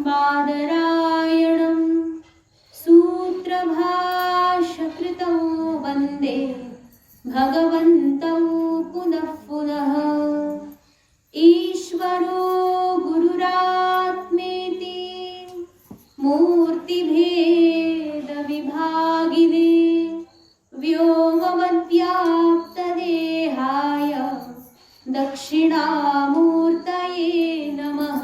बादरायणं सूत्रभाष्यकृतौ वन्दे भगवन्तौ पुनः पुनः। ईश्वरो गुरुरात्मेति मूर्तिभेदविभागिने व्योमवद्व्याप्तदेहाय दक्षिणामूर्तये नमः।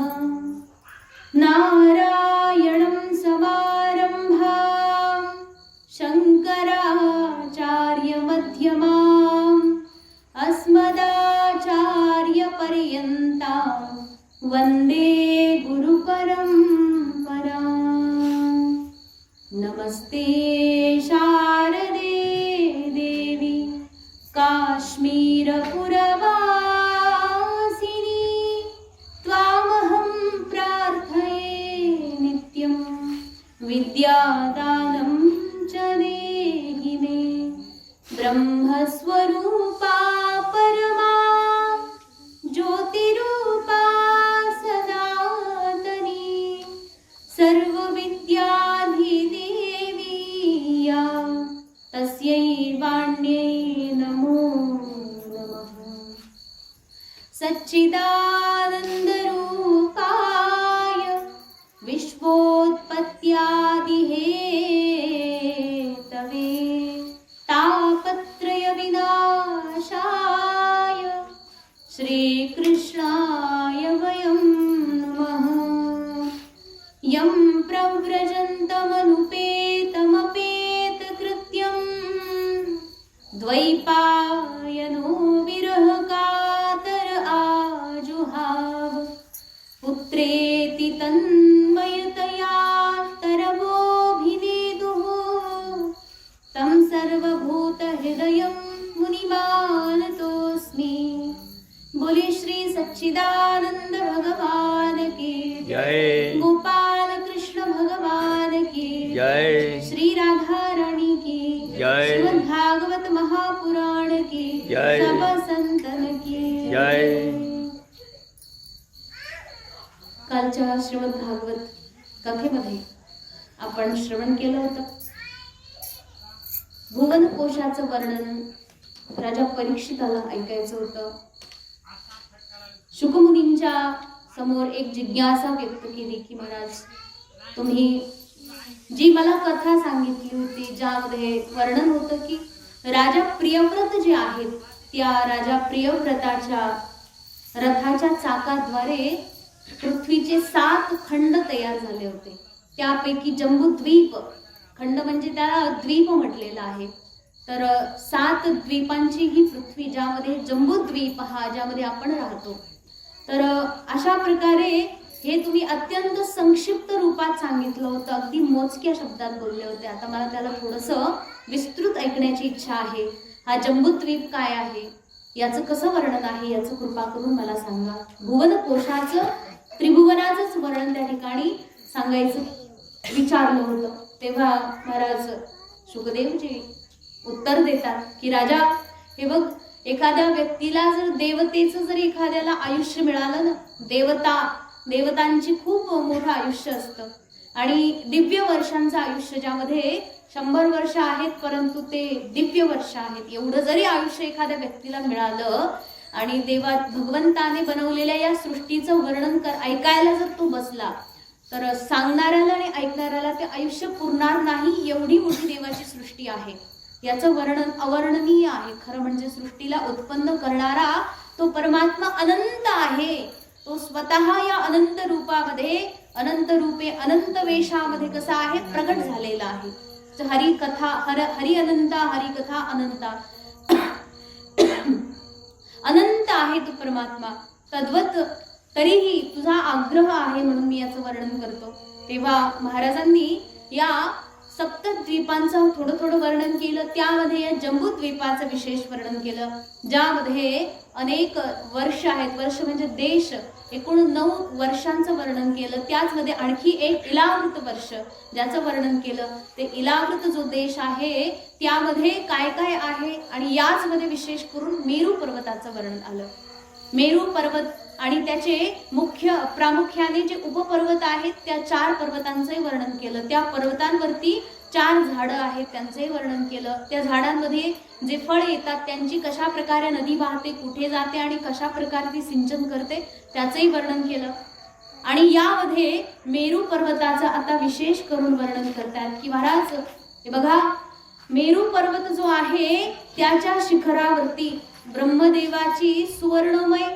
नारायणं समारम्भां शङ्कराचार्यमध्यमाम् अस्मदाचार्यपर्यन्तां वन्दे गुरुपरम्पराम्। नमस्ते शारदे देवी काश्मीरपुरवासिनी त्वामहं प्रार्थये नित्यं विद्यादानं च देहि मे। ब्रह्मस्वरूपा परमा ज्योतिरूपा सनातनी सर्वविद्याधिदेवी या तस्यै वाण्यै नमो नमः। सच्चिदानन्दरूपाय विश्वोत्पत्त्यादिहेतवे तापत्रयविनाशाय श्रीकृष्णाय वयं नमः। यं प्रव्रजन्तमनुपेतमपेतकृत्यं द्वैपायनो विरहकातर आजुहाव पुत्रेति तन्मयतया तरवोऽभिनेदुः तं सर्वभूतहृदयं मुनिमानतोऽस्मि। बोले श्री सच्चिदानंद भगवान की जय। गोपाल कृष्ण भगवान की जय। श्री राधा रानी की जय। श्रीमद् भागवत महापुराण की जय। सब संतन की जय। कालच्या श्रीमद् भागवत कथेमध्ये आपण श्रवण केलं होतं भुवन कोशाचं वर्णन राजा परीक्षिताला ऐकायचं होतं। शुकमुनींच्या समोर एक जिज्ञासा व्यक्त केली की महाराज तुम्ही जी मला कथा सांगितली होती ज्यामध्ये वर्णन होतं की राजा प्रियव्रत जे आहेत त्या राजा प्रियव्रताच्या रथाच्या चाकाद्वारे पृथ्वीचे 7 खंड तयार झाले होते। त्यापैकी जम्बूद्वीप खंड म्हणजे त्याला द्वीप म्हटलेला आहे। तर 7 द्वीपांची ही पृथ्वी ज्यामध्ये जम्बूद्वीप हा ज्यामध्ये आपण राहतो। तर अशा प्रकारे हे तुम्ही अत्यंत संक्षिप्त रूपात सांगितलं होतं, अगदी मोजक्या शब्दात बोलले होते। आता मला त्याला थोडंसं विस्तृत ऐकण्याची इच्छा आहे। हा जम्बूद्वीप काय आहे, याचं कसं वर्णन आहे, याचं कृपा करून मला सांगा। भुवन कोशाचं त्रिभुवनाचंच वर्णन त्या ठिकाणी सांगायचं विचारलं होतं। तेव्हा महाराज शुकदेवजी उत्तर देतात की राजा हे बघ, एखाद्या व्यक्तीला जर देवतेचं जर एखाद्याला आयुष्य मिळालं ना, देवतांची खूप मोठं आयुष्य असतं आणि दिव्य वर्षांचं आयुष्य ज्यामध्ये 100 वर्ष आहेत परंतु ते दिव्य वर्ष आहेत, एवढं जरी आयुष्य एखाद्या व्यक्तीला मिळालं आणि भगवंताने बनवलेल्या या सृष्टीचं वर्णन ऐकायला जर तो बसला तर सांगणाऱ्याला आणि ऐकणाऱ्याला ते आयुष्य पुरणार नाही, एवढी मोठी देवाची सृष्टी आहे। याचं वर्णन अवर्णनीय आहे। खरं म्हणजे सृष्टीला उत्पन्न करणारा तो परमात्मा अनंत आहे। तो स्वतः या अनंत रूपामध्ये अनंत रूपे अनंत वेशामध्ये कसा आहे प्रकट झालेला आहे। हरी कथा हरी अनंता, हरी कथा अनंता अनंत आहे तो परमात्मा। तद्वत तरीही तुझा आग्रह आहे म्हणून मी याचं वर्णन करतो। तेव्हा महाराजांनी या सप्तद्वीपांचं थोडं वर्णन केलं, त्यामध्ये या जम्बूद्वीपाचं विशेष वर्णन केलं ज्यामध्ये अनेक वर्ष आहेत। वर्ष म्हणजे देश, एकूण 9 वर्षांचं वर्णन केलं। त्याचमध्ये आणखी एक इलावृत वर्ष ज्याचं वर्णन केलं। ते इलावृत जो देश आहे त्यामध्ये काय आहे आणि याचमध्ये विशेष करून मेरू पर्वताचं वर्णन आलं। मेरू पर्वत आणि त्याचे मुख्य प्रामुख्याने जे उपपर्वत आहेत त्या 4 पर्वतांचे वर्णन केलं. त्या पर्वतांवरती 4 झाडं आहेत त्यांचे वर्णन केलं. त्या झाडांमध्ये जे फळ येतात त्यांची कशा प्रकारे नदी वाहते, कुठे जाते आणि कशा प्रकारे ती सिंचन करते त्याचंही वर्णन केलं. आणि यामध्ये मेरू पर्वताचं आता विशेष करून वर्णन करतात की महाराज हे बघा, मेरू पर्वत जो आहे त्याच्या शिखरावरती ब्रह्मदेवाची सुवर्णमय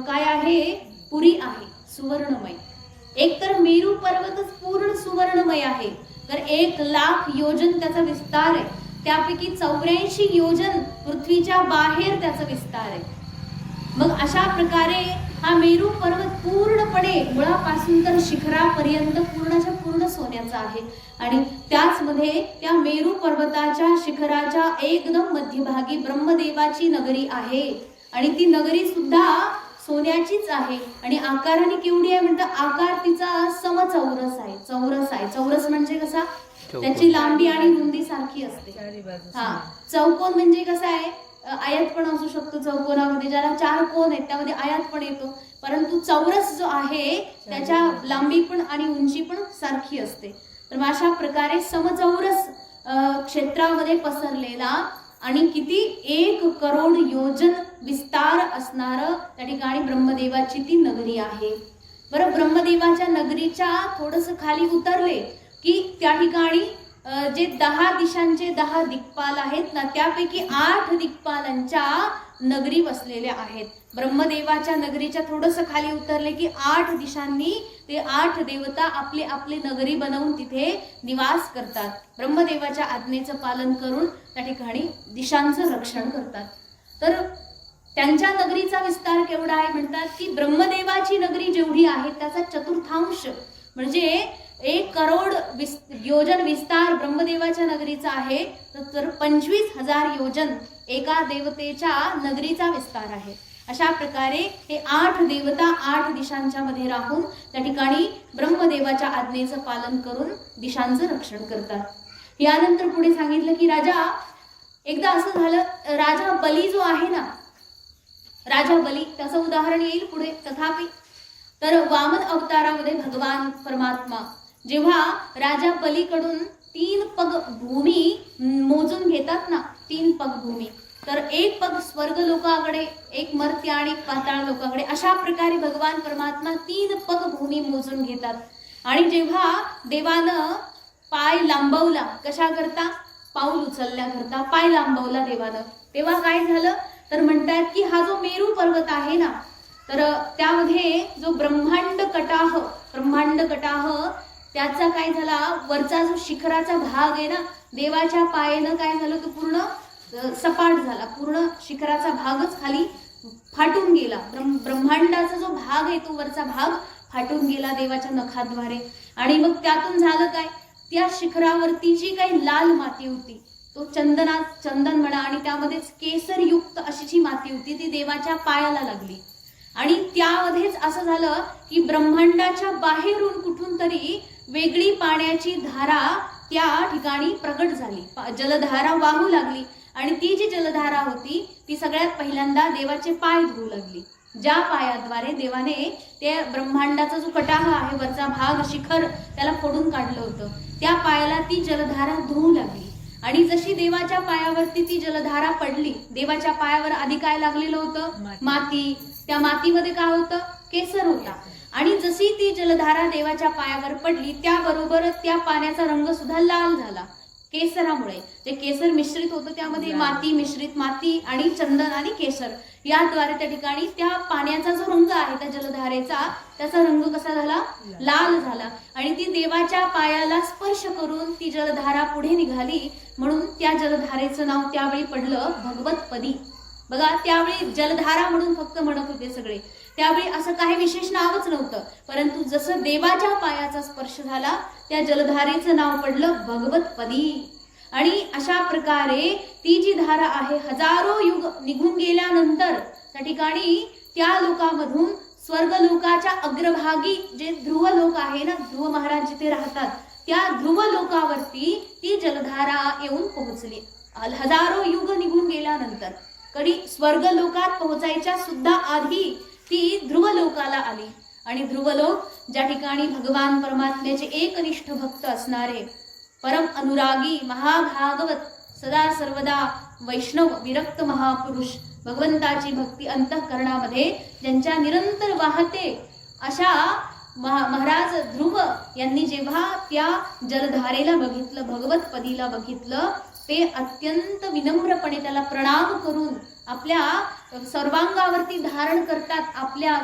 काय आहे, पुरी आहे, सुवर्णमय. एक तर मेरू पर्वतच पूर्ण सुवर्णमय आहे, तर 1,00,000 योजन त्याचा विस्तार आहे. त्यापैकी 84 योजन पृथ्वीच्या बाहेर त्याचा विस्तार आहे. मग अशा प्रकारे हा मेरू पर्वत पूर्णपणे मुळापासून तर शिखरापर्यंत पूर्णच्या पूर्ण सोन्याचा आहे. आणि त्याचमध्ये त्या मेरू पर्वताच्या शिखराच्या एकदम मध्यभागी ब्रह्मदेवाची नगरी आहे. आणि ती नगरी सुद्धा सोन्याचीच आहे. आणि आकाराने केवढी आहे म्हणतात, आकार तिचा समचौरस आहे. चौरस आहे. चौरस म्हणजे कसा, त्याची लांबी आणि रुंदी सारखी असते. हा, चौकोन म्हणजे कसा आहे, आयत पण असू शकतो. चौकोनामध्ये ज्याला 4 कोन आहेत त्यामध्ये आयत पण येतो. परंतु चौरस जो आहे त्याच्या लांबी पण आणि उंची पण सारखी असते. तर अशा प्रकारे समचौरस क्षेत्रामध्ये पसरलेला आणि किती 1 करोड योजन विस्तार असणारं त्या ठिकाणी ब्रह्मदेवाची ती नगरी आहे. बरं, ब्रह्मदेवाच्या नगरीच्या थोडस खाली उतरले की त्या ठिकाणी जे 10 दिशांचे 10 दिक्पाल आहेत ना, त्यापैकी 8 दिक्पालांच्या नगरी वसलेल्या आहेत. ब्रह्मदेवाच्या नगरीच्या थोडस खाली उतरले की 8 दिशांनी ते 8 देवता आपले आपले नगरी बनवून तिथे निवास करतात. ब्रह्मदेवाच्या आज्ञेचं पालन करून त्या ठिकाणी दिशांचं रक्षण करतात. तर त्यांच्या नगरीचा विस्तार केवढा आहे म्हणतात की ब्रह्मदेवाची नगरी जेवढी आहे त्याचा 1/4 म्हणजे 1 करोड योजन विस्तार ब्रह्मदेवाच्या नगरीचा आहे. तर 25,000 योजन एका देवतेच्या नगरीचा विस्तार आहे. अशा प्रकारे हे 8 देवता 8 दिशांच्या मध्ये राहून त्या ठिकाणी ब्रह्मदेवाच्या आज्ञेचं पालन करून दिशांचं रक्षण करतात. यानंतर पुढे सांगितलं की राजा, एकदा असं झालं, राजा बली जो आहे ना, राजा बली, त्याचं उदाहरण येईल पुढे. तथापि तर वामन अवतारामध्ये भगवान परमात्मा जेव्हा राजा बलीकडून 3 पग भूमी मोजून घेतात ना, 3 पग भूमी, तर 1 पग स्वर्ग लोकाकडे, 1 मर्त्य आणि पाताळ लोकाकडे, अशा प्रकारे भगवान परमात्मा 3 पग भूमी मोजून घेतात. आणि जेव्हा देवानं पाय लांबवला, कशा करता, पाऊल उचलल्याकरता पाय लांबवला देवानं, तेव्हा काय झालं तर म्हणतात की हा जो मेरू पर्वत आहे ना, तर त्यामध्ये जो ब्रह्मांड कटाह त्याचा काय झाला, वरचा जो शिखराचा भाग आहे ना, देवाच्या पायानं काय झालं, तो पूर्ण सपाट झाला. पूर्ण शिखराचा भागच खाली फाटून गेला. ब्रह्मांडाचा जो भाग आहे तो वरचा भाग फाटून गेला देवाच्या नखाद्वारे. आणि मग त्यातून झालं काय, त्या शिखरावरती जी काही लाल माती होती, तो चंदन म्हणा आणि त्यामध्येच केसरयुक्त अशी जी माती होती ती देवाच्या पायाला लागली. आणि त्यामध्येच असं झालं की ब्रह्मांडाच्या बाहेरून कुठून तरी वेगळी पाण्याची धारा त्या ठिकाणी प्रकट झाली, जलधारा वाहू लागली. आणि ती जी जलधारा होती ती सगळ्यात पहिल्यांदा देवाचे पाय धुवू लागली. ज्या पायाद्वारे देवाने ते ब्रह्मांडाचा जो कटाह आहे, वरचा भाग, शिखर, त्याला फोडून काढलं होतं, त्या पायाला ती जलधारा धुवू लागली. आणि जशी देवाच्या पायावरती ती जलधारा पडली, देवाच्या पायावर आधी काय लागलेलं होतं, माती, त्या मातीमध्ये काय होतं, केसर होता. आणि जशी ती जलधारा देवाच्या पायावर पडली त्याबरोबर त्या पाण्याचा रंग सुद्धा लाल झाला केसरामुळे. जे केसर मिश्रित होतं त्यामध्ये माती मिश्रित, माती आणि चंदन आणि केसर याद्वारे त्या ठिकाणी त्या पाण्याचा जो रंग आहे त्या जलधारेचा, त्याचा रंग कसा झाला, लाल झाला. आणि ती देवाच्या पायाला स्पर्श करून ती जलधारा पुढे निघाली, म्हणून त्या जलधारेचं नाव त्यावेळी पडलं भगवतपदी. बघा, त्यावेळी जलधारा म्हणून फक्त म्हणत होते सगळे, त्यावेळी असं काही विशेष नावच नव्हतं. परंतु जसं देवाच्या पायाचा स्पर्श झाला त्या जलधारेचं नाव पडलं भगवतपदी. आणि अशा प्रकारे ती जी धारा आहे, हजारो युग निघून गेल्यानंतर त्या ठिकाणी त्या लोकांमधून स्वर्ग लोकाच्या अग्रभागी जे ध्रुव लोक आहे ना, ध्रुव महाराज जिथे राहतात, त्या ध्रुव लोकावरती ती जलधारा येऊन पोहोचली. हजारो युग निघून गेल्यानंतर, कधी स्वर्ग लोकात पोहोचायच्या सुद्धा आधी ती ध्रुवलोकाला आली. आणि ध्रुवलोक ज्या ठिकाणी भगवान परमात्म्याचे एकनिष्ठ भक्त असणारे परम अनुरागी महाभागवत सदा सर्वदा वैष्णव विरक्त महापुरुष भगवंताची भक्ती अंतःकरणामध्ये ज्यांच्या निरंतर वाहते अशा महाराज ध्रुव यांनी जेव्हा त्या जलधारेला बघितलं, भगवतपदीला बघितलं, ते अत्यंत विनम्रपणे त्याला प्रणाम करून आपल्या सर्वांगावरती धारण करतात, आपल्या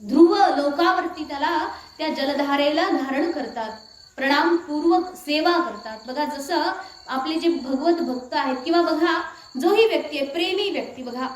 ध्रुव लोकावरती त्याला त्या जलधारेला धारण करतात, प्रणामपूर्वक सेवा करतात. बघा जसं आपले जे भगवत भक्त आहेत किंवा बघा जोही व्यक्ती आहे प्रेमी व्यक्ती, बघा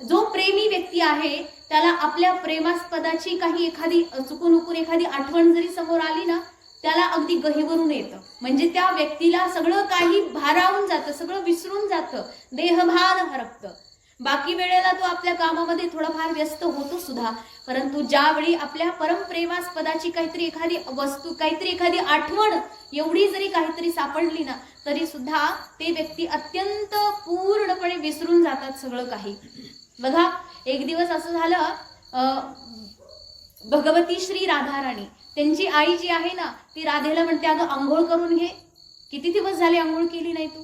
जो प्रेमी व्यक्ती आहे त्याला आपल्या प्रेमास्पदाची काही एखादी चुकून एखादी आठवण जरी समोर आली ना, त्याला अगदी गहिवरून येतं. म्हणजे त्या व्यक्तीला सगळं काही भारावून जातं, सगळं विसरून जातं, देहभान हरपतं. बाकी वेळेला तो आपल्या कामामध्ये थोडाफार व्यस्त होतो सुद्धा, परंतु ज्यावेळी आपल्या परमप्रेमास्पदाची काहीतरी एखादी वस्तू, काहीतरी एखादी आठवण एवढी जरी काहीतरी सापडली ना, तरी सुद्धा ते व्यक्ती अत्यंत पूर्णपणे विसरून जातात सगळं काही. बघा एक दिवस असं झालं, भगवती श्री राधाराणी त्यांची आई जी आहे ना, ती राधेला म्हणते अगं आंघोळ करून घे, किती दिवस झाले आंघोळ केली नाही तू.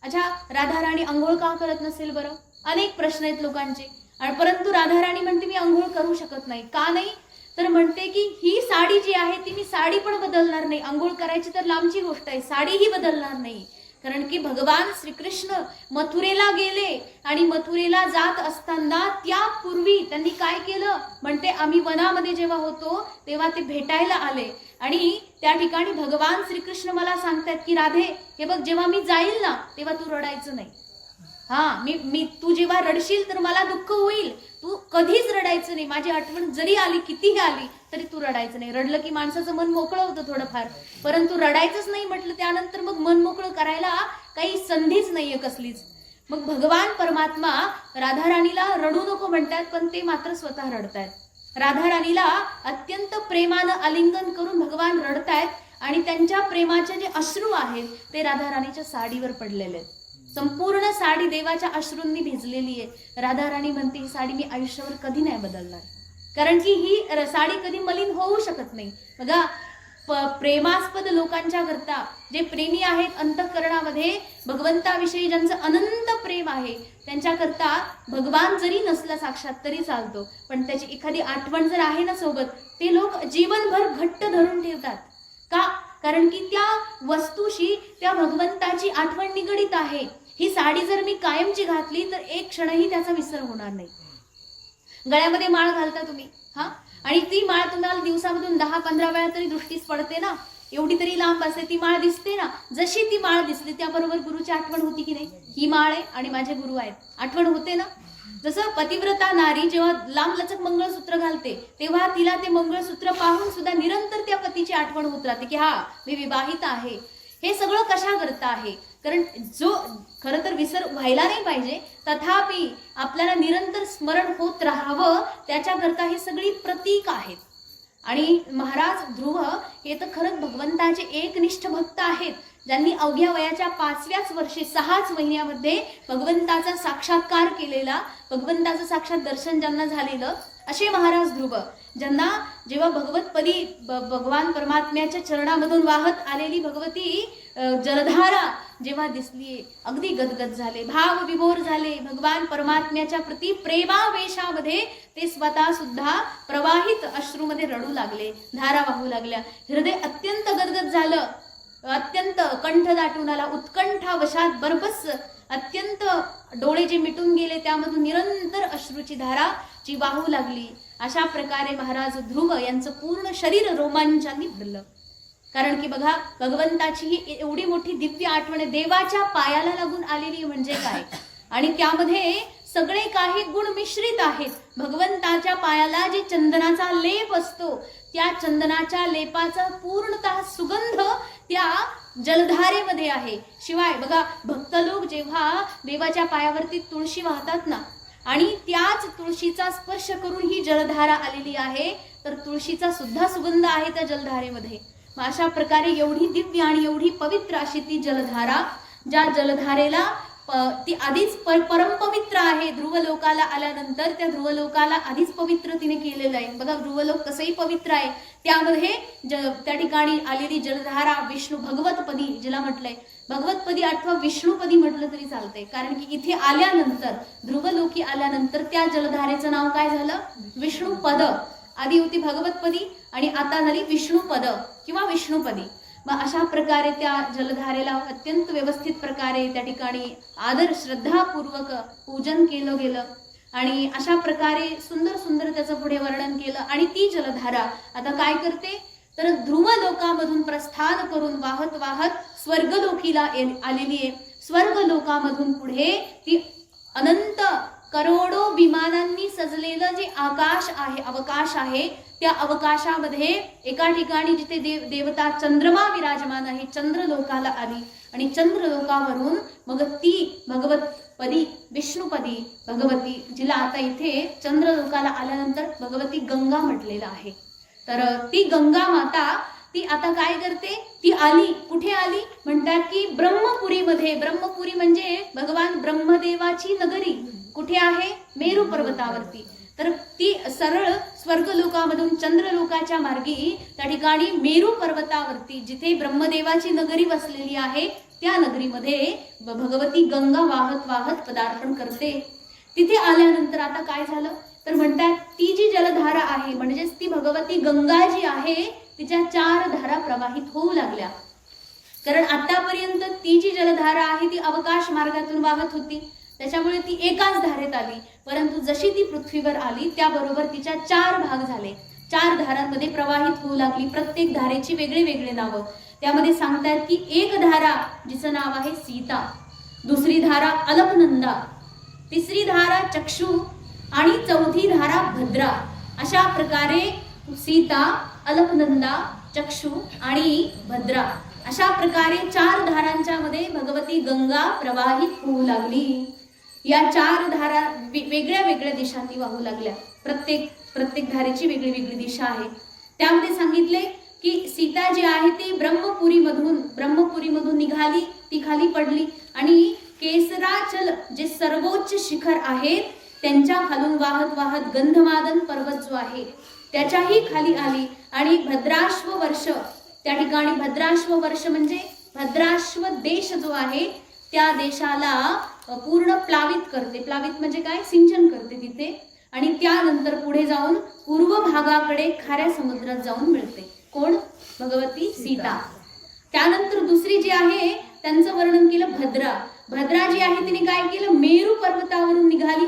अच्छा, राधाराणी आंघोळ का करत नसेल बरं, अनेक प्रश्न आहेत लोकांचे. आणि परंतु राधाराणी म्हणते मी आंघोळ करू शकत नाही. का नाही, तर म्हणते की ही साडी जी आहे ती मी साडी पण बदलणार नाही, आंघोळ करायची तर लांबची गोष्ट आहे, साडीही बदलणार नाही. कारण की भगवान श्रीकृष्ण मथुरेला गेले आणि मथुरेला जात असताना त्यापूर्वी त्यांनी काय केलं, म्हणते आम्ही वनामध्ये जेव्हा होतो तेव्हा ते भेटायला आले आणि त्या ठिकाणी भगवान श्रीकृष्ण मला सांगतात की राधे हे बघ, जेव्हा मी जाईल ना तेव्हा तू रडायचं नाही. मी तू जेव्हा रडशील तर मला दुःख होईल, तू कधीच रडायचं नाही. माझी आठवण जरी आली, कितीही आली तरी तू रडायचं नाही. रडलं की माणसाचं मन मोकळं होतं थोडंफार, परंतु रडायचंच नाही म्हटलं त्यानंतर मग मन मोकळं करायला काही संधीच नाहीये कसलीच. मग भगवान परमात्मा राधाराणीला रडू नको म्हणतात, पण ते मात्र स्वतः रडतायत. राधाराणीला अत्यंत प्रेमानं आलिंगन करून भगवान रडतायत आणि त्यांच्या प्रेमाचे जे अश्रू आहेत ते राधाराणीच्या साडीवर पडलेले आहेत. संपूर्ण साडी देवाच्या अश्रूंनी भिजलेली आहे. राधाराणी म्हणते ही साडी मी आयुष्यावर कधी नाही बदलणार, कारण की ही साडी कधी मलिन होऊ शकत नाही. बघा प्रेमास्पद लोकांच्या करता, जे प्रेमी आहेत अंतःकरणामध्ये भगवंताविषयी ज्यांचं अनंत प्रेम आहे, त्यांच्या करता भगवान जरी नसला साक्षात तरी चालतो, पण त्याची एखादी आठवण जर आहे ना सोबत, ते लोक जीवनभर घट्ट धरून ठेवतात. का, कारण की त्या वस्तूशी त्या भगवंताची आठवण निगडीत आहे. ही साडी जर मी कायमची घातली तर एक क्षणही त्याचा विसर होणार नाही. गळ्यामध्ये माळ घालता तुम्ही, आणि ती माळ तुम्हाला दिवसामधून 10-15 वेळा तरी दृष्टीस पडते ना, एवढी तरी लांब असते ती माळ दिसते ना. जशी ती माळ दिसली त्याबरोबर गुरुची आठवण होती की नाही, ही माळ आहे आणि माझे गुरु आहेत, आठवण होते ना. जसं पतिव्रता नारी जेव्हा लांब लचक मंगळसूत्र घालते तेव्हा तिला ते मंगळसूत्र पाहून सुद्धा निरंतर त्या पतीची आठवण होत राहते की हा मी विवाहित आहे. हे सगळं कशा करता आहे, कारण जो खरं तर विसर व्हायला नाही पाहिजे, तथापि आपल्याला निरंतर स्मरण होत राहावं त्याच्याकरता हे सगळी प्रतीक आहेत. आणि महाराज ध्रुव हे तर खरंच भगवंताचे एकनिष्ठ भक्त आहेत, ज्यांनी अवघ्या वयाच्या 5व्याच वर्षी 6च महिन्यामध्ये भगवंताचा साक्षात्कार केलेला, भगवंताचं साक्षात दर्शन ज्यांना झालेलं असे महाराज ध्रुव, ज्यांना जेव्हा भगवतपदी भगवान परमात्म्याच्या चरणामधून वाहत आलेली भगवती जलधारा जेव्हा दिसली, अगदी गदगद झाले, भाव विभोर झाले. भगवान परमात्म्याच्या प्रति प्रेमावेशामध्ये ते स्वतः सुद्धा प्रवाहित अश्रूमध्ये रडू लागले, धारा वाहू लागल्या. हृदय अत्यंत गदगद झालं, अत्यंत कंठ दाटून आला, उत्कंठावशात बरबस अत्यंत डोळे जे मिटून गेले त्यामधून निरंतर अश्रूची धारा जी वाहू लागली. अशा प्रकारे महाराज ध्रुव यांचं पूर्ण शरीर रोमांचांनी भरलं. कारण की बघा भगवंताची ही एवढी मोठी दिव्य आठवण देवाच्या पायाला लागून आलेली म्हणजे काय, आणि त्यामध्ये सगळे काही गुण मिश्रित आहेत. भगवंताच्या पायाला जे चंदनाचा लेप असतो त्या चंदनाच्या लेपाचा पूर्णतः सुगंध त्या जलधारेमध्ये आहे. शिवाय बघा भक्त लोक जेव्हा देवाच्या पायावरती तुळशी वाहतात ना, आणि त्याच तुळशीचा स्पर्श करून ही जलधारा आलेली आहे, तर तुळशीचा सुद्धा सुगंध आहे त्या जलधारेमध्ये. अशा प्रकारे एवढी दिव्य आणि एवढी पवित्र अशी ती जलधारा, ज्या जलधारेला ती आधीच परमपवित्र आहे. ध्रुवलोकाला आल्यानंतर त्या ध्रुवलोकाला आधीच पवित्र तिने केलेलं आहे. बघा ध्रुवलोक तसंही पवित्र आहे. त्यामध्ये त्या ठिकाणी आलेली जलधारा विष्णू भगवतपदी जिला म्हटलंय, भगवतपदी अथवा विष्णुपदी म्हटलं तरी चालतंय, कारण की इथे आल्यानंतर ध्रुवलोकी आल्यानंतर त्या जलधारेचं नाव काय झालं? विष्णुपद. आधी होती भगवतपदी आणि आता झाली विष्णुपद किंवा विष्णुपदी. मग अशा प्रकारे त्या जलधारेला अत्यंत व्यवस्थित प्रकारे त्या ठिकाणी आदर श्रद्धापूर्वक पूजन केलं गेलं आणि अशा प्रकारे सुंदर सुंदर त्याचं पुढे वर्णन केलं. आणि ती जलधारा आता काय करते तर ध्रुवलोकामधून प्रस्थान करून वाहत वाहत स्वर्गलोकीला आलेली आहे. स्वर्गलोकामधून पुढे ती अनंत करोडो विमानांनी सजलेलं जे आकाश आहे, अवकाश आहे, त्या अवकाशामध्ये एका ठिकाणी जिथे देवता चंद्रमा विराजमान आहे, चंद्रलोकाला आली आणि चंद्रलोकावरून मग ती भगवतपदी विष्णुपदी भगवती, जिला आता इथे चंद्रलोकाला आल्यानंतर भगवती गंगा म्हटलेलं आहे. तर ती गंगा माता ती आता काय करते? ती आली, कुठे आली म्हणतात की ब्रह्मपुरीमध्ये. ब्रह्मपुरी म्हणजे भगवान ब्रह्मदेवाची नगरी. कुठे आहे? मेरू पर्वतावरती. तर ती सरळ स्वर्गलोकामधून चंद्रलोकाच्या मार्गी त्या ठिकाणी मेरू पर्वतावरती जिथे ब्रह्मदेवाची नगरी वसलेली आहे त्या नगरीमध्ये भगवती गंगा वाहत वाहत पदार्पण करते. तिथे आल्यानंतर आता काय झालं तर म्हणतात ती जी जलधारा आहे म्हणजेच ती भगवती गंगा जी आहे तिच्या 4 धारा प्रवाहित होऊ लागल्या. कारण आतापर्यंत ती जी जलधारा आहे ती अवकाश मार्गातून वाहत होती, त्याच्यामुळे ती एकाच धारेत आली. परंतु जशी ती पृथ्वीवर आली त्याबरोबर तिच्या 4 भाग झाले, 4 धारांमध्ये प्रवाहित होऊ लागली. प्रत्येक धारेची वेगळे वेगळे नावं. त्यामध्ये सांगतात की एक धारा जिचं नाव आहे सीता, दुसरी धारा अलकनंदा, तिसरी धारा चक्षु आणि चौथी धारा भद्रा. अशा प्रकारे सीता, अलकनंदा, चक्षु आणि भद्रा अशा प्रकारे 4 धारांच्या मध्ये भगवती गंगा प्रवाहित होऊ लागली. या 4 धारा वेगळ्या वेगळ्या दिशांनी वाहू लागल्या. प्रत्येक धारेची वेगळी वेगळी दिशा आहे. त्यामध्ये सांगितले की सीता जी आहे ती ब्रह्मपुरीमधून निघाली, ती खाली पडली आणि केसराचल जे सर्वोच्च शिखर आहेत त्यांच्या खालून वाहत वाहत गंधमादन पर्वत जो आहे त्याच्याही खाली आली आणि भद्राश्व वर्ष, त्या ठिकाणी भद्राश्व वर्ष म्हणजे भद्राश्व देश जो आहे त्या देशाला पूर्ण प्लावित करते. प्लावित म्हणजे काय? सिंचन करते तिथे. आणि त्यानंतर पुढे जाऊन पूर्व भागाकडे खाऱ्या समुद्रात जाऊन मिळते. कोण? भगवती सीता. त्यानंतर दुसरी जी आहे त्यांचं वर्णन केलं भद्रा. भद्रा जी आहे तिने काय केलं? मेरू पर्वतावरून निघाली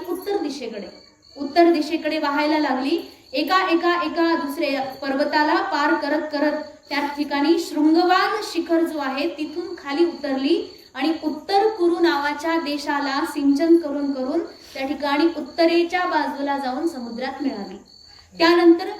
उत्तर दिशेकडे वाहायला लागली. एका दुसऱ्या पर्वताला पार करत करत त्या ठिकाणी शृंगवान शिखर जो आहे तिथून खाली उतरली आणि उत्तर कुरु नावाच्या देशाला सिंचन करून करून त्या ठिकाणी उत्तरेच्या बाजूला जाऊन समुद्रात मिळाली. त्यानंतर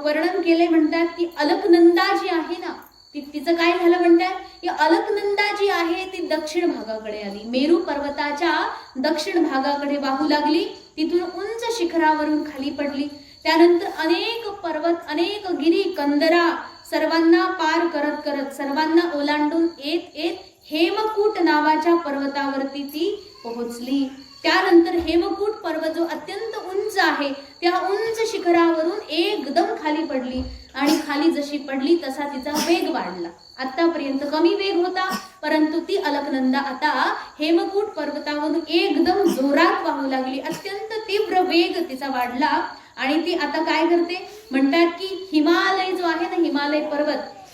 वर्णन केले म्हणतात की अलकनंदा जी आहे ना तिचं काय झालं म्हणतात की अलकनंदा जी आहे ती दक्षिण भागाकडे आली, मेरू पर्वताच्या दक्षिण भागाकडे वाहू लागली. तिथून उंच शिखरावरून खाली पडली. त्यानंतर अनेक पर्वत, अनेक गिरी, कंदरा सर्वांना पार करत करत सर्वांना ओलांडून येत हेमकूट नावाच्या पर्वतावरती ती पोहोचली. त्यानंतर हेमकूट पर्वत जो अत्यंत उंच आहे त्या उंच शिखरावरून एकदम खाली पडली आणि खाली जशी पडली तसा तिचा वेग वाढला. आतापर्यंत कमी वेग होता परंतु ती अलकनंदा आता हेमकूट पर्वतावरून एकदम जोरात वाहू लागली. अत्यंत तीव्र वेग तिचा वाढला आणि ती आता काय करते म्हणतात की हिमालय जो आहे ना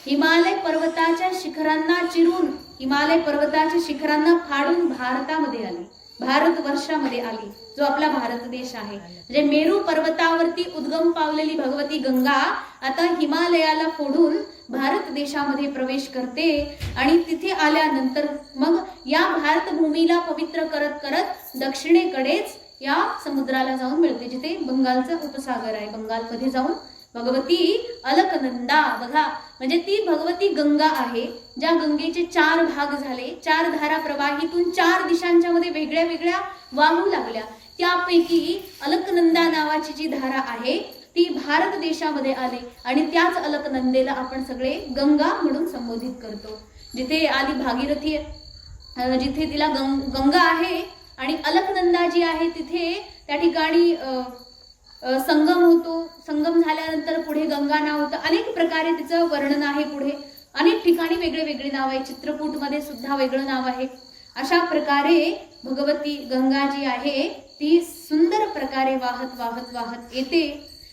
हिमालय पर्वताच्या शिखरांना चिरून हिमालय पर्वताच्या शिखरांना फाडून भारतामध्ये आली, भारतवर्षामध्ये आली, जो आपला भारत देश आहे. म्हणजे मेरू पर्वतावरती उद्गम पावलेली भगवती गंगा आता हिमालयाला फोडून भारत देशामध्ये प्रवेश करते आणि तिथे आल्यानंतर मग या भारत भूमीला पवित्र करत करत दक्षिणेकडेच या समुद्राला जाऊन मिळते जिथे बंगालचा उपसागर आहे. बंगालमध्ये जाऊन भगवती अलकनंदा बघा म्हणजे ती भगवती गंगा आहे ज्या गंगेचे 4 भाग झाले, 4 धारा प्रवाहीतून 4 दिशांच्या मध्ये वेगळ्या वेगळ्या वाहू लागल्या. त्यापैकी अलकनंदा नावाची जी धारा आहे ती भारत देशामध्ये आले आणि त्याच अलकनंदेला आपण सगळे गंगा म्हणून संबोधित करतो. जिथे आली भागीरथी जिथे तिला गंगा आहे आणि अलकनंदा जी आहे तिथे त्या ठिकाणी संगम होतो. संगम झाल्यानंतर पुढे गंगा नाव होतं. अनेक प्रकारे तिचं वर्णन आहे. पुढे अनेक ठिकाणी वेगळे वेगळे नाव आहे. चित्रकूटमध्ये सुद्धा वेगळं नाव आहे. अशा प्रकारे भगवती गंगा जी आहे ती सुंदर प्रकारे वाहत वाहत वाहत येते.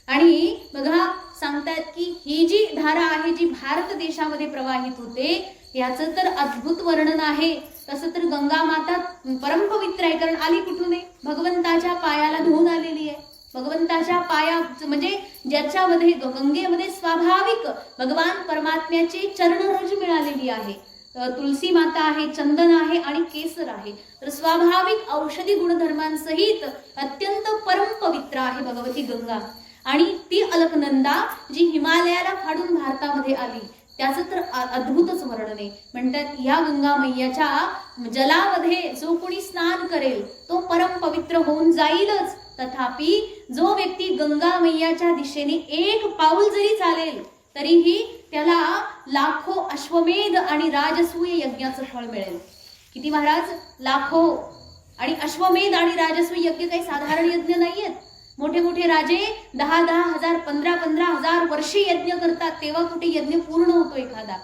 आणि बघा सांगतात की ही जी धारा आहे जी भारत देशामध्ये प्रवाहित होते याचं तर अद्भुत वर्णन आहे. तसं तर गंगा माता परमपवित्र आहे. कारण आली कुठून आहे? भगवंताच्या पायाला धुवून आलेली आहे. भगवंताच्या पाया म्हणजे ज्याच्यामध्ये गंगेमध्ये स्वाभाविक भगवान परमात्म्याची चरणरज मिळालेली आहे. तुलसी माता आहे, चंदन आहे आणि केसर आहे. तर स्वाभाविक औषधी गुणधर्मांसहित अत्यंत परमपवित्र आहे भगवती गंगा. आणि ती अलकनंदा जी हिमालयाला फाडून भारतामध्ये आली त्याचं तर अद्भुतच वर्णन आहे. म्हणतात या गंगा मैयाच्या जलामध्ये जो कोणी स्नान करेल तो परम पवित्र होऊन जाईलच. तथापि जो व्यक्ती गंगा मैयाच्या दिशेने एक पाऊल जरी चालेल तरीही त्याला लाखो अश्वमेध आणि राजसूय यज्ञाचं फळ मिळेल. किती महाराज? लाखो. आणि अश्वमेध आणि राजसूय यज्ञ काही साधारण यज्ञ नाहीयेत. मोठे मोठे राजे 10,000 10,000 15,000 वर्षे यज्ञ करतात तेव्हा कुठे यज्ञ पूर्ण होतो एखादा.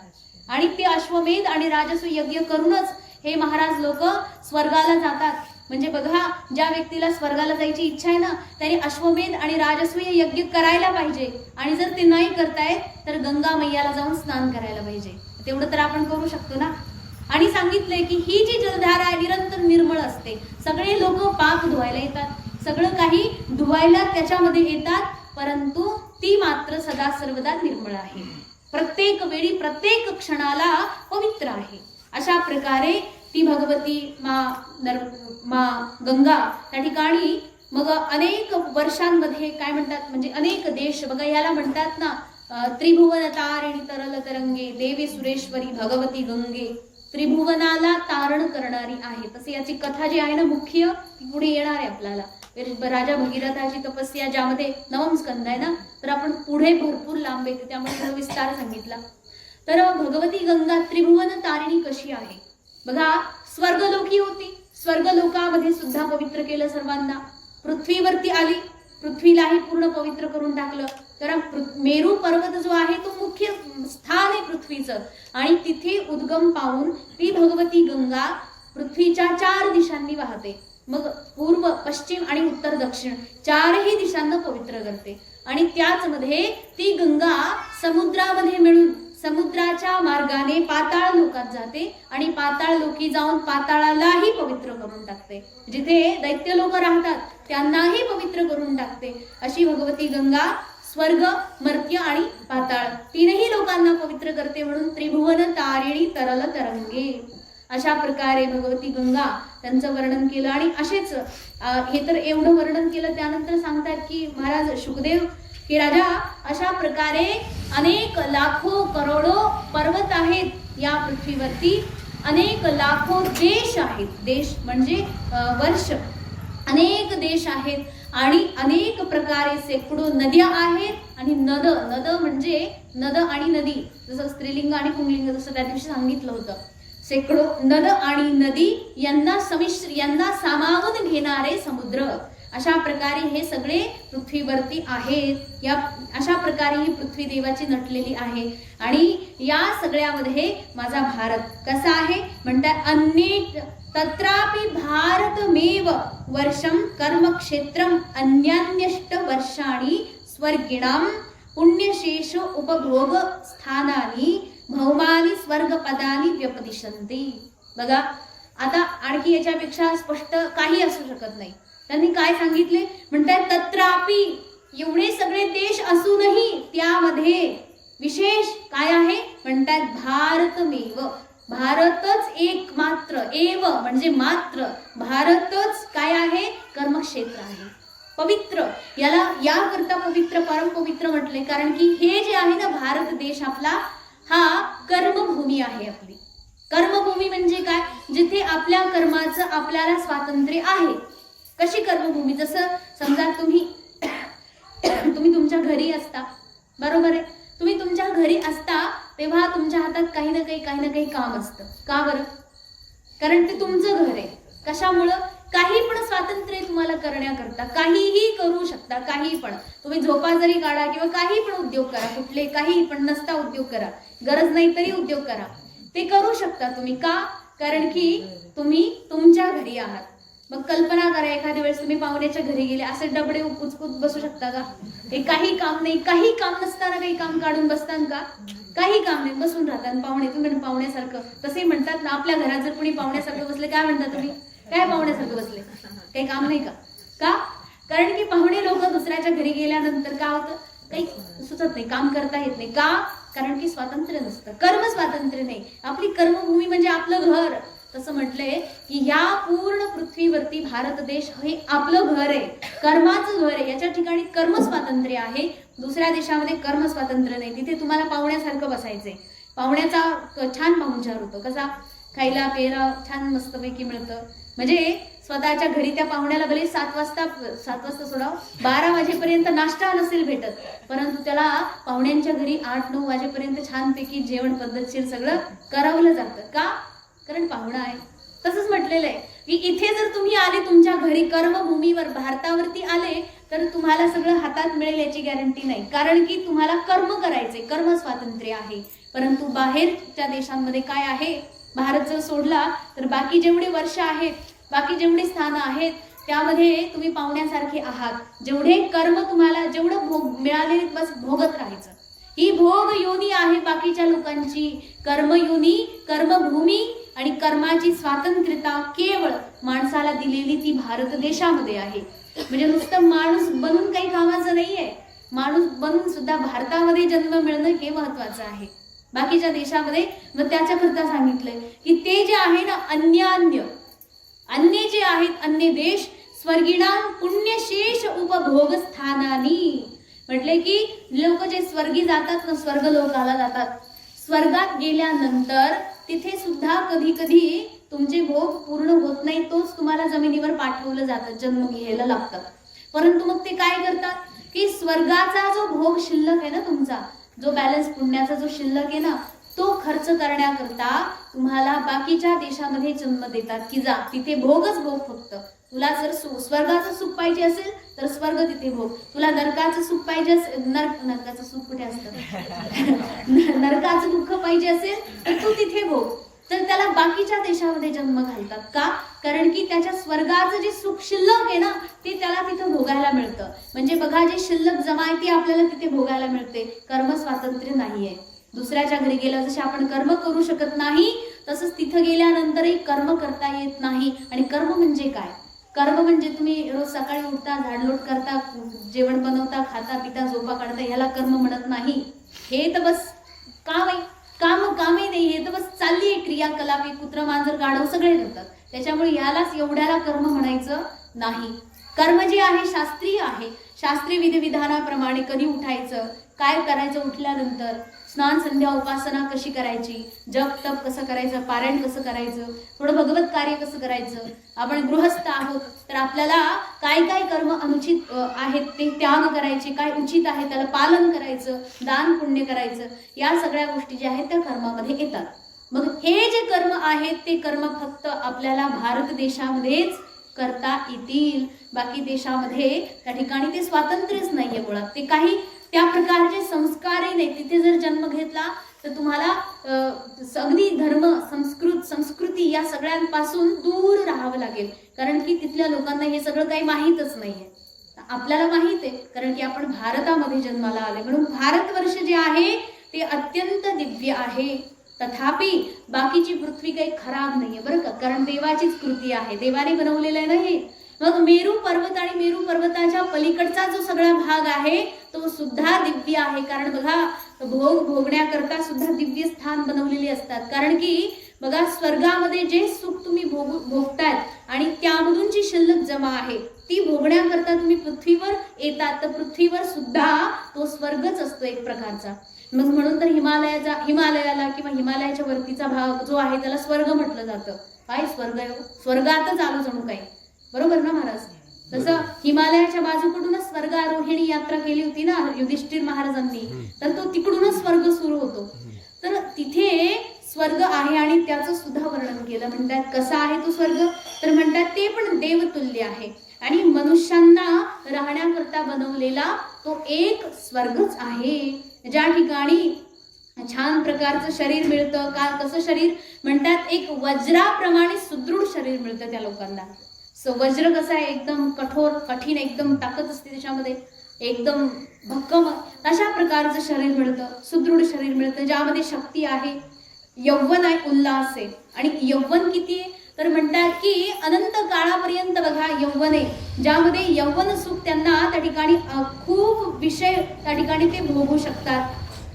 आणि ते अश्वमेध आणि राजसूय यज्ञ करूनच हे महाराज लोक स्वर्गाला जातात. म्हणजे बघा ज्या व्यक्तीला स्वर्गाला जायची इच्छा आहे ना त्याने अश्वमेध आणि राजसूय यज्ञ करायला पाहिजे. आणि जर ते नाही करतायत तर गंगा मैयाला जाऊन स्नान करायला पाहिजे. तेवढं तर आपण करू शकतो ना. आणि सांगितलंय की ही जी जलधारा आहे निरंतर निर्मळ असते. सगळे लोक पाप धुवायला येतात, सगळं काही धुवायला त्याच्यामध्ये येतात, परंतु ती मात्र सदा सर्वदा निर्मळ आहे. प्रत्येक वेळी प्रत्येक क्षणाला पवित्र आहे. अशा प्रकारे ती भगवती मा गंगा त्या ठिकाणी मग अनेक वर्षांमध्ये काय म्हणतात म्हणजे अनेक देश बघा याला म्हणतात ना त्रिभुवन तारिणी तरल तरंगे देवी सुरेश्वरी भगवती गंगे. त्रिभुवनाला तारण करणारी आहे. तसे याची कथा जी आहे ना मुख्य ती पुढे येणार आहे आपल्याला. राजा भगीरथाची तपस्या ज्यामध्ये 9 स्कंद आहे ना तर आपण पुढे भरपूर लांब येते त्यामुळे विस्तार सांगितला. तर भगवती गंगा त्रिभुवन तारिणी कशी आहे बघा. स्वर्गलोकी होती. स्वर्गलोकामध्ये सुद्धा पवित्र केलं सर्वांना. पृथ्वीवरती आली, पृथ्वीलाही पूर्ण पवित्र करून टाकलं. कारण मेरू पर्वत जो आहे तो मुख्य स्थान आहे पृथ्वीचं. आणि तिथे उद्गम पाहून ती भगवती गंगा पृथ्वीच्या 4 दिशांनी वाहते. मग पूर्व पश्चिम आणि उत्तर दक्षिण 4ही दिशांना पवित्र करते. आणि त्याच मध्ये ती गंगा समुद्रामध्ये मिळून समुद्राच्या मार्गाने पाताळ लोकात जाते आणि पाताळ लोकी जाऊन पाताळालाही पवित्र करून टाकते. जिथे दैत्य लोक राहतात त्यांनाही पवित्र करून टाकते. अशी भगवती गंगा स्वर्ग, मर्त्य आणि पाताळ तीनही लोकांना पवित्र करते. म्हणून त्रिभुवन तारिणी तरल तरंगे अशा प्रकारे भगवती गंगा त्यांचं वर्णन केलं. आणि असेच हे तर एवढं वर्णन केलं. त्यानंतर सांगतात की महाराज शुकदेव की राजा अशा प्रकारे अनेक लाखो करोडो पर्वत आहेत या पृथ्वीवरती. अनेक लाखो देश आहेत. देश म्हणजे वर्ष. अनेक देश आहेत आणि अनेक प्रकारे शेकडो नद्या आहेत. आणि नद म्हणजे नद आणि नदी जसं स्त्रीलिंग आणि पुंगलिंग जसं त्या दिवशी सांगितलं होतं. शेकडो नद आणि नदी यांना सामावून घेणारे समुद्र. अशा प्रकारे हे सगळे पृथ्वीवरती आहेत. या अशा प्रकारे ही पृथ्वी देवाची नटलेली आहे. आणि या सगळ्यामध्ये माझा भारत कसा आहे म्हणतात अन्य तत्रापि भारतमेव वर्षम कर्मक्षेत्रम अन्यान्यष्ट वर्षाणि स्वर्गिणाम पुण्यशेष उपभोग स्थानानि भौमानि स्वर्गपदानि व्यपदिशन्ति. बघा आता आणखी याच्यापेक्षा स्पष्ट काही असू शकत नाही. त्यांनी काय सांगितले म्हणतात तत्रापि एवढे सगळे देश असूनही त्यामध्ये विशेष काय आहे म्हणतात भारतमेव. भारतच एक मात्र एव म्हणजे मात्र भारतच काय आहे कर्मक्षेत्र आहे पवित्र. याला याकरता पवित्र परम पवित्र म्हटले कारण की हे जे आहे ना भारत देश आपला हा कर्मभूमी आहे. आपली कर्मभूमी म्हणजे काय जिथे आपल्या कर्माचं आपल्याला स्वातंत्र्य आहे. कशी कर्मभूमी जसं समजा तुम्ही तुमच्या घरी असता बरोबर आहे. तुम्ही तुमच्या घरी असता तेव्हा तुमच्या हातात काही ना काही काम असतं. का बरं कारण ते तुमचं घर आहे. कशामुळं? काही पण स्वातंत्र्य तुम्हाला करण्याकरता, काहीही करू शकता. काही पण तुम्ही झोपा जरी काढा किंवा काही पण उद्योग करा, कुठले काही पण नसता उद्योग करा, गरज नाही तरी उद्योग करा, ते करू शकता तुम्ही. का? कारण की तुम्ही तुमच्या घरी आहात. मग कल्पना करा, एखाद्या वेळेस तुम्ही पाहुण्याच्या घरी गेले, असे डबडे उचकूत बसू शकता का? हे काही काम नाही, काही काम नसताना काही काम काढून बसतान का? काही काम नाही, बसून राहतात. पाहुणे तुम्ही पाहुण्यासारखं, तसे म्हणतात ना, आपल्या घरात जर कुणी पाहुण्यासारखं बसले, काय म्हणता तुम्ही? काय पाहुण्यासारखं बसले? काही काम नाही का? का? कारण की पाहुणे लोक दुसऱ्याच्या घरी गेल्यानंतर काय होतं? काही सुचत नाही, काम करता येत नाही. का? कारण की स्वातंत्र्य नसतं, कर्म स्वातंत्र्य नाही. आपली कर्मभूमी म्हणजे आपलं घर. तसं म्हटलंय की ह्या पूर्ण पृथ्वीवरती भारत देश हे आपलं घर आहे, कर्माचं घर आहे. याच्या ठिकाणी कर्म स्वातंत्र्य आहे. दुसऱ्या देशामध्ये कर्म स्वातंत्र्य नाही. तिथे तुम्हाला पाहुण्यासारखं बसायचंय. पाहुण्याचा छान पाहुणचार होतो. कसा? खायला प्यायला छान मस्तपैकी मिळतं. म्हणजे स्वतःच्या घरी त्या पाहुण्याला भले 7 वाजता सोडाव, 12 वाजेपर्यंत नाश्ता नसेल भेटत, परंतु त्याला पाहुण्यांच्या घरी 8-9 वाजेपर्यंत छानपैकी जेवण पद्धतशीर सगळं करावलं जातं. का? कारण पाहुणा आहे. तसंच म्हटलेलं आहे की इथे जर तुम्ही आले, तुमच्या घरी कर्मभूमीवर भारतावरती आले, तर तुम्हाला सगळं हातात मिळेल याची गॅरंटी नाही. कारण की तुम्हाला कर्म करायचे, कर्म स्वातंत्र्य आहे. परंतु बाहेरच्या देशांमध्ये काय आहे? भारत जर सोडला तर बाकी जेवढे वर्ष आहेत, बाकी जेवढे स्थान आहेत, त्यामध्ये तुम्ही पाहुण्यासारखे आहात. जेवढे कर्म तुम्हाला जेवढं भोग मिळाले, बस भोगत राहायचं. ही भोग योनी आहे बाकीच्या लोकांची. कर्म योनी, कर्मभूमी आणि कर्माची स्वातंत्र्यता केवळ माणसाला दिलेली ती भारत देशामध्ये आहे. म्हणजे नुसतं माणूस बनून काही कामाचं नाहीये. माणूस बनून सुद्धा भारतामध्ये जन्म मिळणं हे महत्वाचं आहे. बाकीच्या देशामध्ये मग त्याच्या करता सांगितलंय की ते जे आहे ना, अन्य जे आहेत, अन्य देश, स्वर्गीणाम पुण्यशेष उपभोग स्थानानी. म्हटले की लोक जे स्वर्गी जातात ना, स्वर्ग लोकाला जातात, स्वर्गात गेल्यानंतर तिथे सुद्धा कधी कधी तुमचे भोग पूर्ण होत नाही. तोच तुम्हाला जमिनीवर पाठवलं जातं, जन्म घ्यायला लागतात. परंतु मग ते काय करतात की स्वर्गाचा जो भोग शिल्लक आहे ना, तुमचा जो बॅलन्स पुण्याचा जो शिल्लक आहे ना, तो खर्च करण्याकरता तुम्हाला बाकीच्या देशामध्ये जन्म देतात की जा तिथे भोगच भोग. फक्त तुला जर स्वर्गाचं सुख पाहिजे असेल तर स्वर्ग तिथे भोग. तुला नरकाचं सुख पाहिजे असेल, नरकाचं सुख कुठे असतं? नरकाचं दुःख पाहिजे असेल तर तू तिथे भोग. तर त्याला बाकीच्या देशामध्ये जन्म घालतात. का? कारण की त्याच्या स्वर्गाचं जे सुख शिल्लक आहे ना, ते त्याला तिथं भोगायला मिळतं. म्हणजे बघा, जे शिल्लक जमा आहे ती आपल्याला तिथे भोगायला मिळते. कर्म स्वातंत्र्य नाहीये. दुसऱ्याच्या घरी गेलं जसे आपण कर्म करू शकत नाही, तसंच तिथं गेल्यानंतरही कर्म करता येत नाही. आणि कर्म म्हणजे काय? कर्म म्हणजे तुम्ही रोज सकाळी उठता, झाडलोट करता, जेवण बनवता, खाता पिता, झोपा काढता, ह्याला कर्म म्हणत नाही. हे तर बस काम आहे. कामही नाही, हे तर बस चालली आहे क्रियाकलाप. कुत्र मांजर गाढव सगळे करतात. त्याच्यामुळे यालाच एवढ्याला कर्म म्हणायचं नाही. कर्म जे आहे शास्त्रीय आहे. शास्त्रीय विधिविधानाप्रमाणे कधी उठायचं, काय करायचं, उठल्यानंतर स्नान संध्या उपासना कशी करायची, जप तप कसं करायचं, पारायण कसं करायचं, थोडं भगवत कार्य कसं करायचं. आपण गृहस्थ आहोत तर आपल्याला काय काय कर्म अनुचित आहेत ते त्याग करायचे, काय उचित आहे त्याला पालन करायचं, दान पुण्य करायचं. या सगळ्या गोष्टी ज्या आहेत त्या कर्मामध्ये येतात. मग हे जे कर्म आहेत ते कर्म फक्त आपल्याला भारत देशामध्येच करता येतील. बाकी देशामध्ये त्या ठिकाणी ते स्वातंत्र्यच नाहीये मुळात. ते काही त्या प्रकारचे संस्कारही नाही. तिथे जर जन्म घेतला तर तुम्हाला अगदी धर्म, संस्कृती या सगळ्यांपासून दूर राहावं लागेल. कारण की तिथल्या लोकांना हे सगळं काही माहीतच नाहीये. आपल्याला माहित आहे कारण की आपण भारतामध्ये जन्माला आले. म्हणून भारतवर्ष जे आहे ते अत्यंत दिव्य आहे. तथापि बाकीची पृथ्वी काही खराब नाहीये बरं का, कारण देवाचीच कृती आहे, देवाने बनवलेलं आहे ना हे. मग मेरू पर्वत आणि मेरू पर्वताच्या पलीकडचा जो सगळा भाग आहे तो सुद्धा दिव्य आहे. कारण बघा, भोग भोगण्याकरता सुद्धा दिव्य स्थान बनवलेले असतात. कारण की बघा, स्वर्गामध्ये जे सुख तुम्ही भोगतायत आणि त्यामधून जी शिल्लक जमा आहे ती भोगण्याकरता तुम्ही पृथ्वीवर येतात. तर पृथ्वीवर सुद्धा तो स्वर्गच असतो एक प्रकारचा. मग म्हणून तर हिमालयाला किंवा हिमालयाच्या वरतीचा भाग जो आहे त्याला स्वर्ग म्हटलं जातं. काय स्वर्ग आहे? स्वर्गातच आलो जणू काही. बरोबर ना महाराज? तसं हिमालयाच्या बाजूकडूनच स्वर्गारोहिणी यात्रा केली होती ना युधिष्ठिर महाराजांनी, तर तो तिकडूनच स्वर्ग सुरू होतो. तर तिथे स्वर्ग आहे आणि त्याचं सुद्धा वर्णन केलं. म्हणतात कसा आहे तो स्वर्ग, तर म्हणतात ते पण देवतुल्य आहे आणि मनुष्यांना राहण्याकरता बनवलेला तो एक स्वर्गच आहे, ज्या ठिकाणी छान प्रकारचं शरीर मिळतं. का कसं शरीर, म्हणतात एक वज्राप्रमाणे सुदृढ शरीर मिळतं त्या लोकांना. वज्र कसं आहे, एकदम कठोर कठीण, एकदम ताकद असते त्याच्यामध्ये, एकदम भक्कम, अशा प्रकारचं शरीर मिळतं, सुदृढ शरीर मिळतं, ज्यामध्ये शक्ती आहे, यौवन आहे, उल्हास आहे. आणि यौवन किती आहे, तर म्हणतात की अनंत काळापर्यंत बघा यौवन आहे, ज्यामध्ये यौवन सुख त्यांना त्या ठिकाणी खूप विषय त्या ठिकाणी ते भोगू शकतात.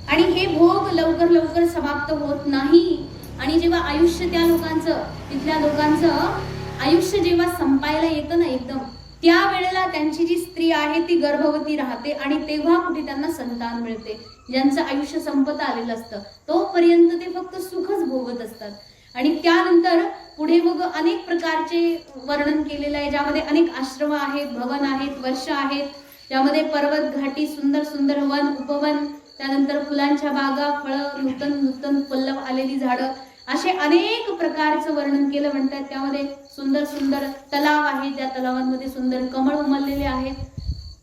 आणि हे भोग लवकर लवकर समाप्त होत नाही. आणि जेव्हा आयुष्य त्या लोकांचं, तिथल्या लोकांचं आयुष्य जेव्हा संपायला येतं ना एकदम, त्यावेळेला त्यांची जी स्त्री आहे ती गर्भवती राहते आणि तेव्हा कुठे त्यांना संतान मिळते. ज्यांचं आयुष्य संपत आलेलं असतं तोपर्यंत ते फक्त सुखच भोगत असतात. आणि त्यानंतर पुढे मग अनेक प्रकारचे वर्णन केलेलं आहे, ज्यामध्ये अनेक आश्रम आहेत, भवन आहेत, वर्ष आहेत, ज्यामध्ये पर्वत, घाटी, सुंदर सुंदर वन, उपवन, त्यानंतर फुलांच्या बागा, फळं, नूतन नूतन पल्लव आलेली झाडं, असे अनेक प्रकारचं वर्णन केलं. म्हणतात त्यामध्ये सुंदर सुंदर तलाव आहे, त्या तलावांमध्ये सुंदर कमळ उमललेले आहेत.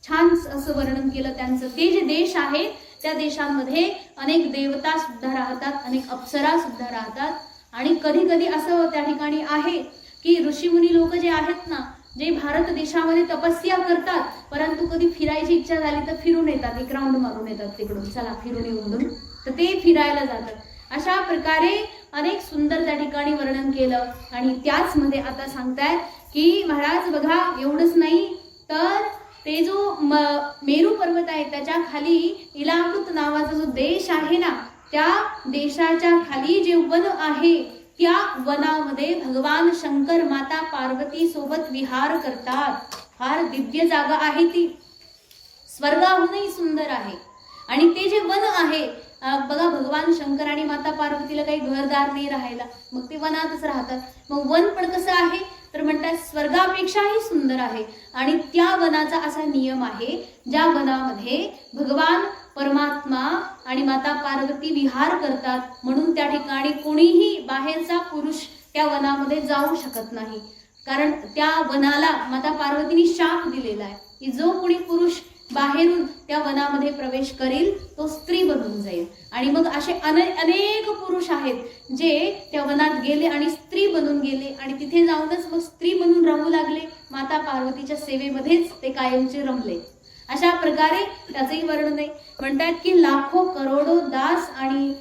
छान असं वर्णन केलं त्यांचं. ते जे देश आहे त्या देशांमध्ये अनेक देवता सुद्धा राहतात, अनेक अप्सरा सुद्धा राहतात. आणि कधी कधी असं त्या ठिकाणी आहे की ऋषीमुनी लोक जे आहेत ना, जे भारत देशामध्ये तपस्या करतात, परंतु कधी फिरायची इच्छा झाली तर फिरून येतात, एक राऊंड मारून येतात तिकडून, चला फिरून येऊन, तर ते फिरायला जातात. अशा प्रकारे अनेक सुंदर त्या ठिकाणी वर्णन केलं. आणि त्याच मध्ये आता सांगतायत की महाराज बघा, एवढंच नाही तर ते जो मेरू पर्वत आहे त्याच्या खाली इलाकृत नावाचा जो देश आहे ना, त्या देशाच्या खाली जे वन आहे त्या वनामध्ये भगवान शंकर माता पार्वती सोबत विहार करतात. फार दिव्य जागा आहे ती, स्वर्गाहूनही सुंदर आहे. आणि ते जे वन आहे बघा, भगवान शंकर आणि माता पार्वतीला काही घरदार नाही राहायला, मग ते वनातच राहतात. मग वन पण कसं आहे, तर म्हणतात स्वर्गापेक्षाही सुंदर आहे. आणि त्या वनाचा असा नियम आहे, ज्या वनामध्ये भगवान परमात्मा आणि माता पार्वती विहार करतात, म्हणून त्या ठिकाणी कोणीही बाहेरचा पुरुष त्या वनामध्ये जाऊ शकत नाही. कारण त्या वनाला माता पार्वतीने शाप दिलेला आहे की जो कोणी पुरुष बाहेरून त्या वनामध्ये प्रवेश करेल तो स्त्री बनून जाईल. आणि मग असे अनेक पुरुष आहेत जे त्या वनात गेले आणि स्त्री बनून गेले आणि तिथे जाऊनच मग स्त्री बनून राहू लागले. माता पार्वतीच्या सेवेमध्येच ते कायमचे रमले. अशा प्रकारे त्याचंही वर्णन आहे. म्हणतात की लाखो करोडो दास आणि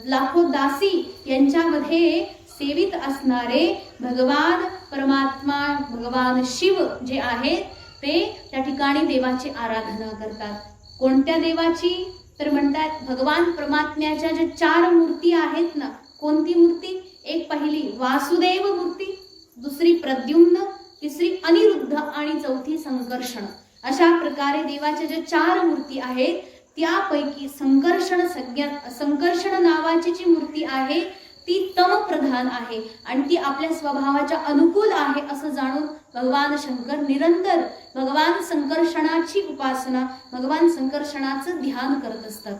लाखो दासी यांच्यामध्ये सेवित असणारे भगवान परमात्मा, भगवान शिव जे आहेत ते त्या ठिकाणी देवाची आराधना करतात. कोणत्या देवाची, तर म्हणतात भगवान परमात्म्याच्या ज्या 4 मूर्ती आहेत ना, कोणती मूर्ती, एक पहिली वासुदेव मूर्ती, दुसरी प्रद्युम्न, तिसरी अनिरुद्ध आणि चौथी संकर्षण. अशा प्रकारे देवाच्या ज्या 4 मूर्ती आहेत त्यापैकी संकर्षण नावाची जी मूर्ती आहे ती तम प्रधान आहे आणि ती आपल्या स्वभावाच्या अनुकूल आहे असं जाणून भगवान शंकर निरंतर भगवान संकर्षणाची उपासना, भगवान संकर्षणाचं ध्यान करत असतात.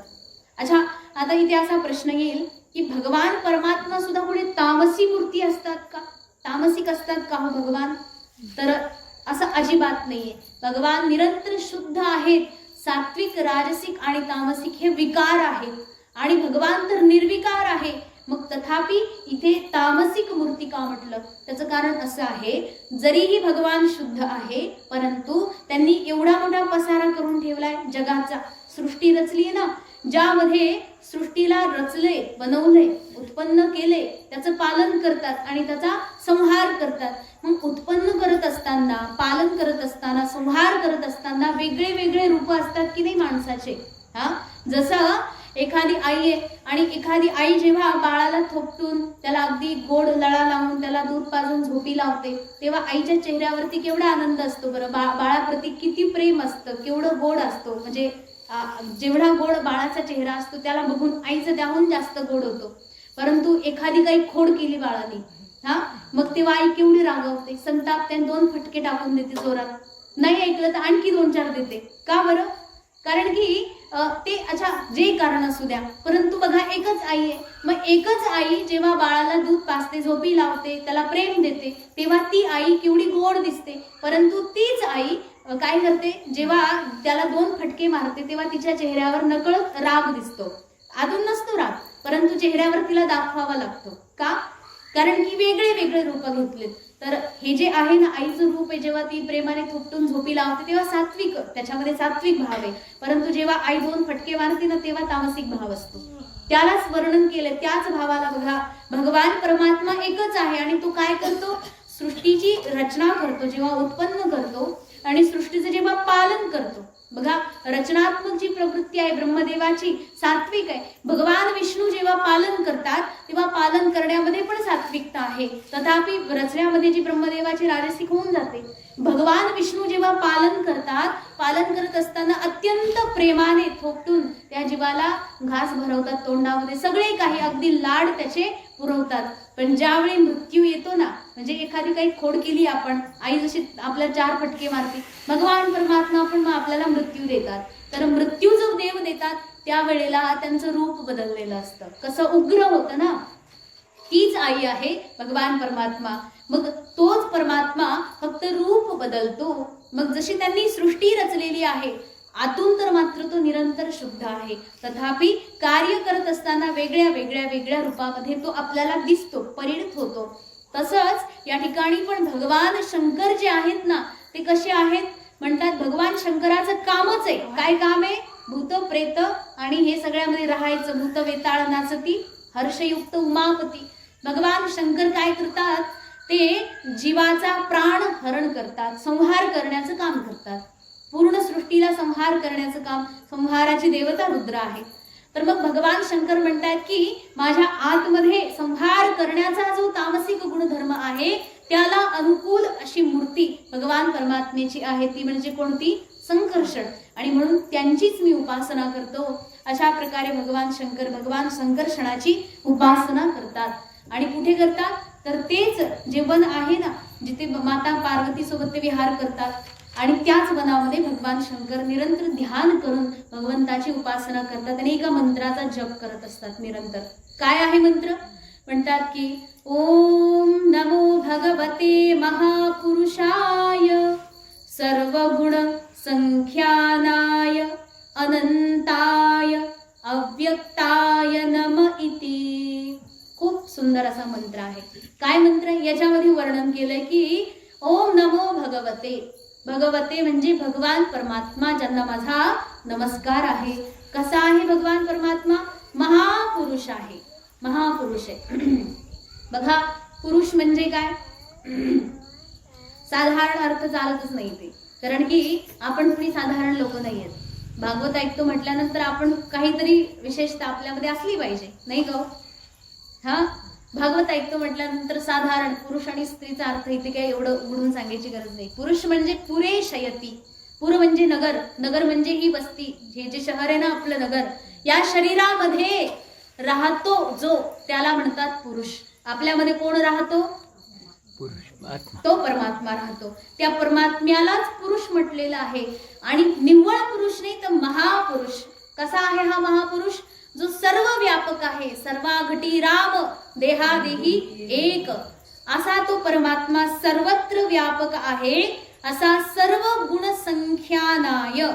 अच्छा, आता इथे असा प्रश्न येईल की भगवान परमात्मा सुद्धा पुढे तामसी मूर्ती असतात का, तामसिक असतात का हो भगवान? तर असं अजिबात नाहीये. भगवान निरंतर शुद्ध आहेत. सात्विक, राजसिक आणि तामसिक हे विकार आहेत आणि भगवान तर निर्विकार आहे. मग तथापि इथे तामसिक मूर्ती का म्हटलं, त्याचं कारण असं आहे, जरीही भगवान शुद्ध आहे परंतु त्यांनी एवढा मोठा पसारा करून ठेवलाय जगाचा. सृष्टी रचली ना, ज्यामध्ये सृष्टीला रचले, बनवले, उत्पन्न केले, त्याचं पालन करतात आणि त्याचा संहार करतात. मग उत्पन्न करत असताना, पालन करत असताना, संहार करत असताना वेगळे वेगळे रूप असतात की नाही माणसाचे. जसं एखादी आई आहे आणि एखादी आई जेव्हा बाळाला थोपटून त्याला अगदी गोड लळा लावून त्याला दूध पाजून झोपी लावते, तेव्हा आईच्या चेहऱ्यावरती केवढा आनंद असतो बरं. बाळाप्रती किती प्रेम असतं, केवढं गोड असतो. म्हणजे जेवढा गोड बाळाचा चेहरा असतो त्याला बघून आईचं त्याहून जास्त गोड होतो. परंतु एखादी काही खोड केली बाळाने, मग तेव्हा आई केवढी रागवते, संतापते, 2 फटके टाकून देते जोरात. नाही ऐकलं तर आणखी 2-4 देते. का बरं? कारण की ते अच्छा जे कारण असू द्या, परंतु बघा एकच आई आहे. मग एकच आई जेव्हा बाळाला दूध पाजते, झोपी लावते, त्याला प्रेम देते, तेव्हा ती आई केवढी गोड दिसते. परंतु तीच आई काय करते, जेव्हा त्याला 2 फटके मारते तेव्हा तिच्या चेहऱ्यावर नकळत राग दिसतो. आतून नसतो राग, परंतु चेहऱ्यावर तिला दाखवावा लागतो. का? कारण की वेगळे वेगळे रूप घेतलेत. तर हे जे आहे ना, आईचं रूप आहे, जेव्हा ती प्रेमाने थोपटून झोपी लावते तेव्हा सात्विक, त्याच्यामध्ये सात्विक भाव आहे. परंतु जेव्हा आई 2 फटके मारते ना, तेव्हा तामसिक भाव असतो. त्यालाच वर्णन केलं. त्याच भावाला बघा, भगवान परमात्मा एकच आहे आणि तो काय करतो, सृष्टीची रचना करतो, जेव्हा उत्पन्न करतो आणि सृष्टीचं जेव्हा पालन करतो. बघा, रचनात्मक जी प्रवृत्ती आहे ब्रह्मदेवाची सात्विक आहे. भगवान विष्णू जेव्हा पालन करतात तेव्हा पालन करण्यामध्ये पण सात्विकता आहे. तथापि रचण्यामध्ये जी ब्रह्मदेवाची राजसिक होऊन जाते. भगवान विष्णू जेव्हा पालन करतात, पालन करत असताना अत्यंत प्रेमाने थोपटून त्या जीवाला घास भरवतात तोंडामध्ये, सगळे काही अगदी लाड त्याचे पुरवतात. पण ज्यावेळी मृत्यू येतो ना, म्हणजे एखादी काही खोड केली आपण, आई जशी आपल्याला 4 फटके मारते, भगवान परमात्मा पण मग आपल्याला मृत्यू देतात. तर मृत्यू जो देव देतात त्यावेळेला त्यांचं रूप बदललेलं असतं. कसं उग्र होतं ना, तीच आई आहे भगवान परमात्मा. मग तोच परमात्मा फक्त रूप बदलतो. मग जशी त्यांनी सृष्टी रचलेली आहे, आतून तर मात्र तो निरंतर शुद्ध आहे. तथापि कार्य करत असताना वेगळ्या वेगळ्या वेगळ्या रूपामध्ये तो आपल्याला दिसतो, परिणत होतो. तसंच या ठिकाणी पण भगवान शंकर जे आहेत ना, ते कसे आहेत म्हणतात, भगवान शंकराचं कामच आहे. काय काम आहे? भूत प्रेत आणि हे सगळ्यामध्ये राहायचं. भूत वेताळ नाचती, हर्षयुक्त उमापती. भगवान शंकर काय करतात, ते जीवाचा प्राण हरण करतात, संहार करण्याचं काम करतात. पूर्ण सृष्टीला संहार करण्याचं काम, संहाराची देवता रुद्र आहे. तर मग भगवान शंकर म्हणतात की माझ्या आतमध्ये संहार करण्याचा जो तामसिक गुणधर्म आहे त्याला अनुकूल अशी मूर्ती भगवान परमात्म्याची आहे. ती म्हणजे कोणती? संकर्षण. आणि म्हणून त्यांचीच मी उपासना करतो. अशा प्रकारे भगवान शंकर भगवान संकर्षणाची उपासना करतात. आणि कुठे करतात? तर तेच जे वन आहे ना, जिथे माता पार्वती सोबत ते विहार करतात, आणि त्याच वनामध्ये भगवान शंकर निरंतर ध्यान करून भगवंताची उपासना करतात आणि एका मंत्राचा जप करत असतात निरंतर. काय आहे मंत्र? म्हणतात की ओम नमो भगवते महापुरुषाय सर्वगुण संख्यानाय अनंताय अव्यक्ताय नम इति. खूप सुंदर असा मंत्र आहे. काय मंत्र? याच्यामध्ये वर्णन केलंय की ओम नमो भगवते. भगवते म्हणजे भगवान परमात्मा, ज्यांना माझा नमस्कार आहे. कसा आहे भगवान परमात्मा? महापुरुष आहे. महापुरुष आहे. बघा, पुरुष म्हणजे काय? साधारण अर्थ चालतच नाही ते, कारण की आपण थोडी साधारण लोक नाही आहेत. भागवत ऐकतो म्हटल्यानंतर आपण काहीतरी विशेषता आपल्यामध्ये असली पाहिजे, नाही का? हा, भागवत ऐकतो म्हटल्यानंतर साधारण पुरुष आणि स्त्रीचा अर्थ इथे काही एवढं उघडून सांगायची गरज नाही. पुरुष म्हणजे पुरे शयती. पुर म्हणजे नगर, नगर म्हणजे ही वस्ती, हे जे शहर आहे ना आपलं नगर, या शरीरामध्ये राहतो जो, त्याला म्हणतात पुरुष. आपल्यामध्ये कोण राहतो? पुरुष, तो परमात्मा राहतो. त्या परमात्म्यालाच पुरुष म्हटलेलं आहे. आणि निव्वळ पुरुष नाही तर महापुरुष. कसा आहे हा महापुरुष? जो सर्व व्यापक आहे. सर्वाघटी राम देहादेही एक, असा तो परमात्मा सर्वत्र व्यापक आहे. असा सर्व गुण संख्यानाय,